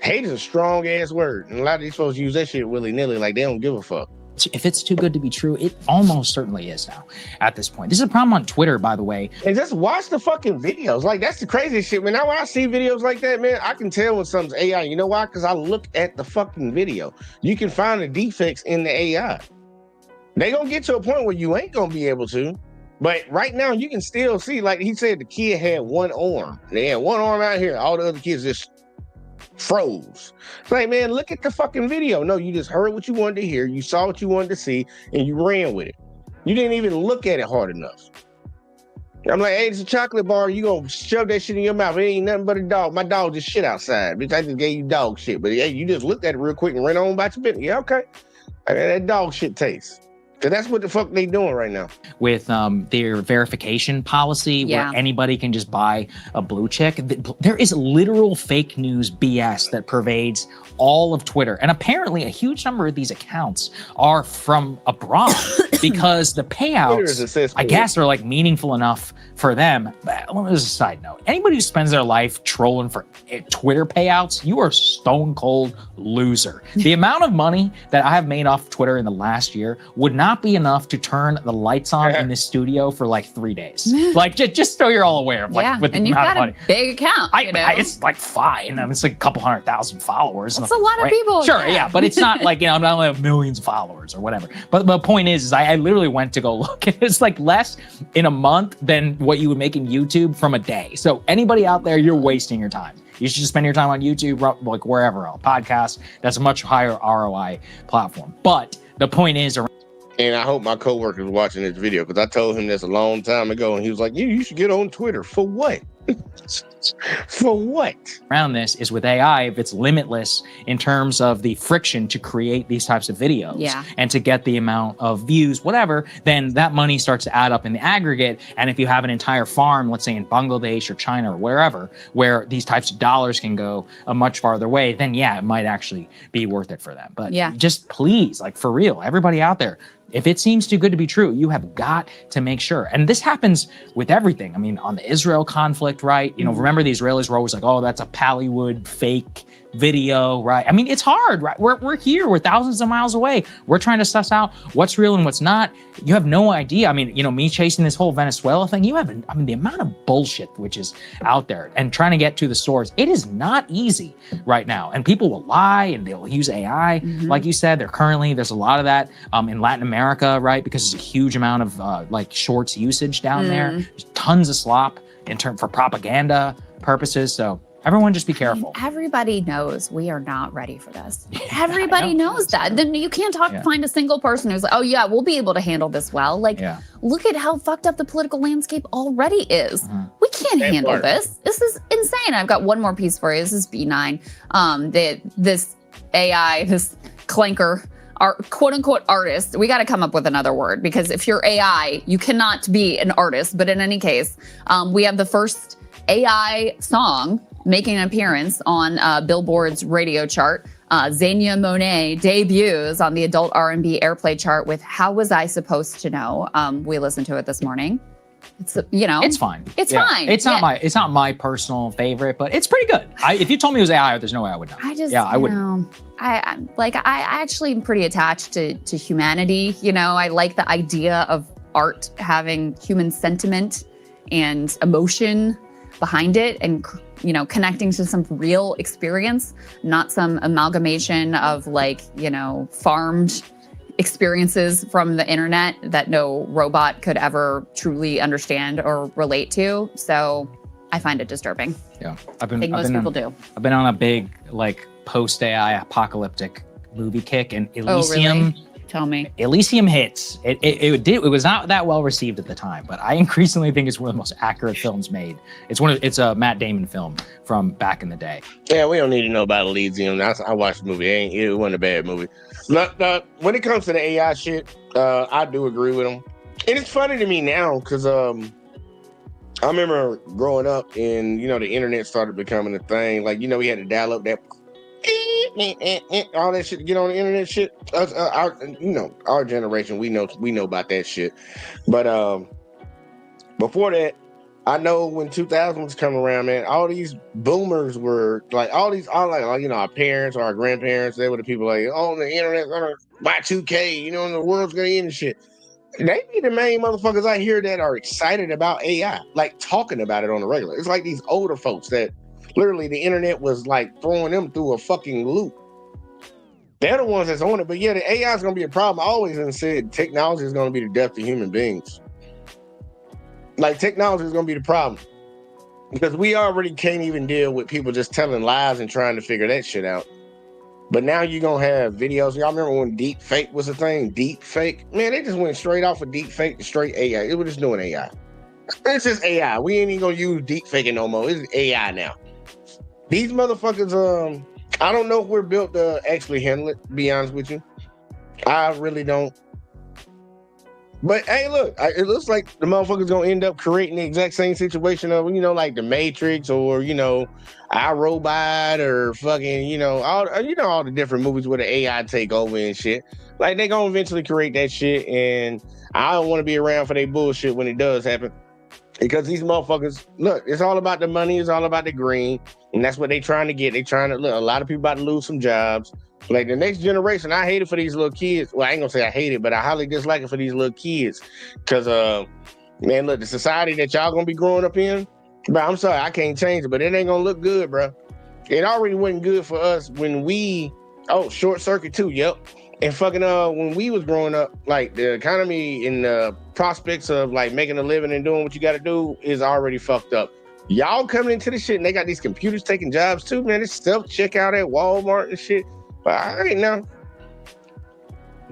Hate is a strong ass word. And a lot of these folks use that shit willy-nilly like they don't give a fuck. If it's too good to be true, it almost certainly is now at this point. This is a problem on Twitter, by the way. And just watch the fucking videos. Like, that's the craziest shit, man. Now, when I see videos like that, man, I can tell when something's AI. You know why? Because I look at the fucking video. You can find the defects in the AI. They gonna get to a point where you ain't gonna be able to. But right now, you can still see, like he said, the kid had one arm. They had one arm out here. All the other kids just froze. It's like, man, look at the fucking video. No, you just heard what you wanted to hear. You saw what you wanted to see, and you ran with it. You didn't even look at it hard enough. I'm like, hey, it's a chocolate bar. You gonna shove that shit in your mouth. It ain't nothing but a dog. My dog just shit outside. Bitch, I just gave you dog shit. But hey, you just looked at it real quick and ran on about your business. Yeah, okay. That dog shit tastes. So that's what the fuck they doing right now. With their verification policy where anybody can just buy a blue check. There is literal fake news BS that pervades all of Twitter. And apparently a huge number of these accounts are from abroad because the payouts, I guess, are like meaningful enough for them. But as a side note, anybody who spends their life trolling for Twitter payouts, you are a stone cold loser. The amount of money that I have made off Twitter in the last year would not be enough to turn the lights on in this studio for like 3 days. Like just so you're all aware of like with the and you've amount got of money. a big account. It's like fine. I mean, it's like a couple 100,000 followers. That's a lot of people. Sure, yeah, but it's not like, I'm not only have millions of followers or whatever. But the point is I literally went to go look, and it's like less in a month than what you would make in YouTube from a day. So anybody out there, you're wasting your time. You should just spend your time on YouTube, like wherever else, podcast. That's a much higher ROI platform. But the point is, and I hope my coworker is watching this video because I told him this a long time ago, and he was like, you should get on Twitter. For what? For what? Around this is with AI, if it's limitless in terms of the friction to create these types of videos and to get the amount of views, whatever, then that money starts to add up in the aggregate. And if you have an entire farm, let's say in Bangladesh or China or wherever, where these types of dollars can go a much farther way, then it might actually be worth it for them. But just please, like for real, everybody out there, if it seems too good to be true, you have got to make sure. And this happens with everything. I mean, on the Israel conflict, right? Remember the Israelis were always like, oh, that's a Pallywood fake video, right? I mean, it's hard, right? We're here, we're thousands of miles away. We're trying to suss out what's real and what's not. You have no idea. I mean, me chasing this whole Venezuela thing, the amount of bullshit which is out there and trying to get to the source, it is not easy right now. And people will lie and they'll use AI. Like you said, there's a lot of that in Latin America, right? Because there's a huge amount of like shorts usage down there. There's tons of slop for propaganda purposes. So everyone just be careful. Everybody knows we are not ready for this. Everybody knows that. Then you can't find a single person who's like, oh yeah, we'll be able to handle this well. Like, look at how fucked up the political landscape already is. We can't handle this. This is insane. I've got one more piece for you. This is B9. This AI, this clanker, quote unquote artist. We got to come up with another word because if you're AI, you cannot be an artist. But in any case, we have the first AI song making an appearance on Billboard's radio chart. Zania Monet debuts on the adult R&B airplay chart with "How Was I Supposed to Know." We listened to it this morning. It's it's fine. It's fine. It's not my personal favorite, but it's pretty good. If you told me it was AI, there's no way I would know. I wouldn't. I actually am pretty attached to humanity. I like the idea of art having human sentiment and emotion behind it, and connecting to some real experience, not some amalgamation of farmed experiences from the internet that no robot could ever truly understand or relate to. So I find it disturbing. Yeah, I think most people do. I've been on a big post-AI apocalyptic movie kick, and Elysium. Oh, really? Tell me. Elysium hits. It was not that well received at the time, but I increasingly think it's one of the most accurate films made. It's a Matt Damon film from back in the day. Yeah, we don't need to know about Elysium. I watched the movie. It wasn't a bad movie. When it comes to the AI shit, I do agree with him. And it's funny to me now because I remember growing up and the internet started becoming a thing. Like we had to dial up that all that shit to get on the internet shit. Our generation, we know about that shit. But before that, I know when 2000 was coming around, man, all these boomers were our parents or our grandparents, they were the people like, oh, the internet's gonna Y2K, and the world's gonna end and shit. They be the main motherfuckers I hear that are excited about AI, like talking about it on the regular. It's like these older folks that literally the internet was like throwing them through a fucking loop. They're the ones that's on it. But yeah, the AI is going to be a problem. I always said technology is going to be the death of human beings. Like technology is going to be the problem. Because we already can't even deal with people just telling lies and trying to figure that shit out. But now you're going to have videos. Y'all remember when deep fake was a thing? Deep fake? Man, they just went straight off of deep fake to straight AI. They were just doing AI. It's just AI. We ain't even going to use deep faking no more. It's AI now. These motherfuckers, I don't know if we're built to actually handle it, to be honest with you. I really don't. But hey, look, it looks like the motherfuckers gonna end up creating the exact same situation of, like the Matrix or, iRobot or fucking, all the different movies where the AI take over and shit. Like they gonna eventually create that shit, and I don't want to be around for their bullshit when it does happen. Because these motherfuckers, look, it's all about the money, it's all about the green, and that's what they trying to get. They trying to, look, a lot of people about to lose some jobs. Like the next generation, I hate it for these little kids. Well, I ain't gonna say I hate it, but I highly dislike it for these little kids. Because, man, look, the society that y'all gonna be growing up in, bro, I'm sorry, I can't change it, but it ain't gonna look good, bro. It already wasn't good for us when short circuit too, yep. And fucking when we was growing up, like the economy and the prospects of like making a living and doing what you gotta do is already fucked up. Y'all coming into this shit and they got these computers taking jobs too, man. It's self-checkout at Walmart and shit. But I ain't know.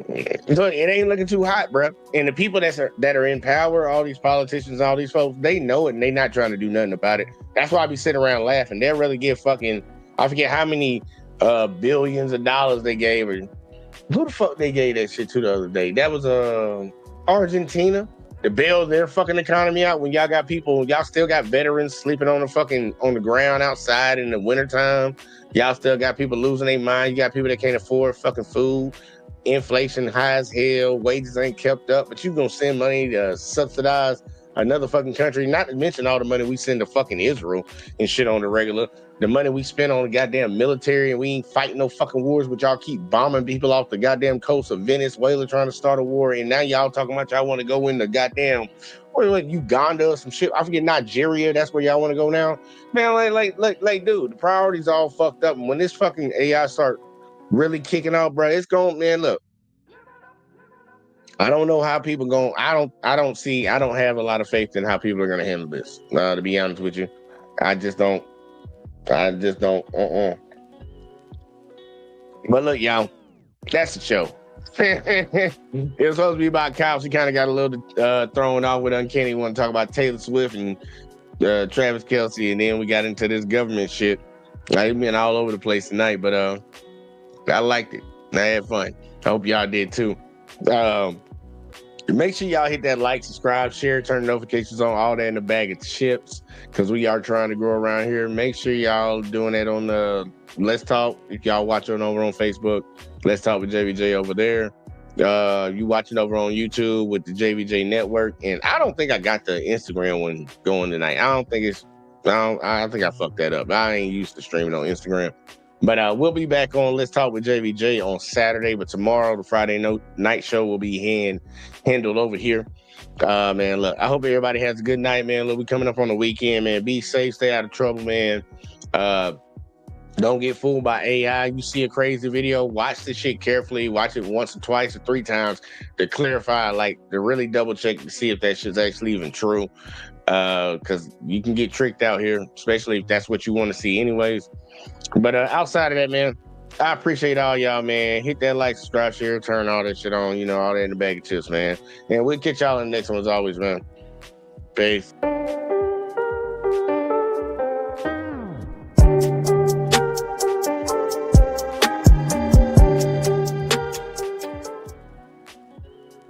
It ain't looking too hot, bro. And the people that are in power, all these politicians, all these folks, they know it and they not trying to do nothing about it. That's why I be sitting around laughing. They'll really give fucking, I forget how many billions of dollars they gave her. Who the fuck they gave that shit to the other day? That was Argentina. To bail their fucking economy out when y'all got people, y'all still got veterans sleeping on the ground outside in the wintertime. Y'all still got people losing their mind. You got people that can't afford fucking food. Inflation high as hell. Wages ain't kept up. But you gonna send money to subsidize another fucking country, not to mention all the money we send to fucking Israel and shit on the regular. The money we spend on the goddamn military, and we ain't fighting no fucking wars, but y'all keep bombing people off the goddamn coast of Venezuela trying to start a war. And now y'all talking about y'all want to go in the goddamn, like Uganda or some shit. I forget, Nigeria. That's where y'all want to go now. Man, like, dude, the priorities all fucked up. And when this fucking AI start really kicking off, bro, it's going, man, look. I don't know how people going. I don't have a lot of faith in how people are going to handle this. To be honest with you, I just don't. But look, y'all, that's the show. It was supposed to be about cops. We kind of got a little thrown off with Uncanny. We want to talk about Taylor Swift and Travis Kelce, and then we got into this government shit. I've been all over the place tonight, but I liked it. I had fun. I hope y'all did too. Make sure y'all hit that like, subscribe, share, turn notifications on, all that in the bag of chips, because we are trying to grow around here. Make sure y'all doing that on the Let's Talk. If y'all watching over on Facebook, Let's Talk with JVJ over there. You watching over on YouTube with the JVJ Network. And I don't think I got the Instagram one going tonight. I think I fucked that up. I ain't used to streaming on Instagram. But we'll be back on Let's Talk with JVJ on Saturday. But tomorrow, the Friday night show will be handled over here. Man, look, I hope everybody has a good night, man. Look, we coming up on the weekend, man. Be safe, stay out of trouble, man. Don't get fooled by AI. You see a crazy video, watch this shit carefully. Watch it once or twice or 3 times to clarify, to really double check to see if that shit's actually even true. Because you can get tricked out here, especially if that's what you want to see anyways. But outside of that, man, I appreciate all y'all, man. Hit that like, subscribe, share, turn all that shit on, all that in the bag of chips, man. And we'll catch y'all in the next one as always, man. Peace.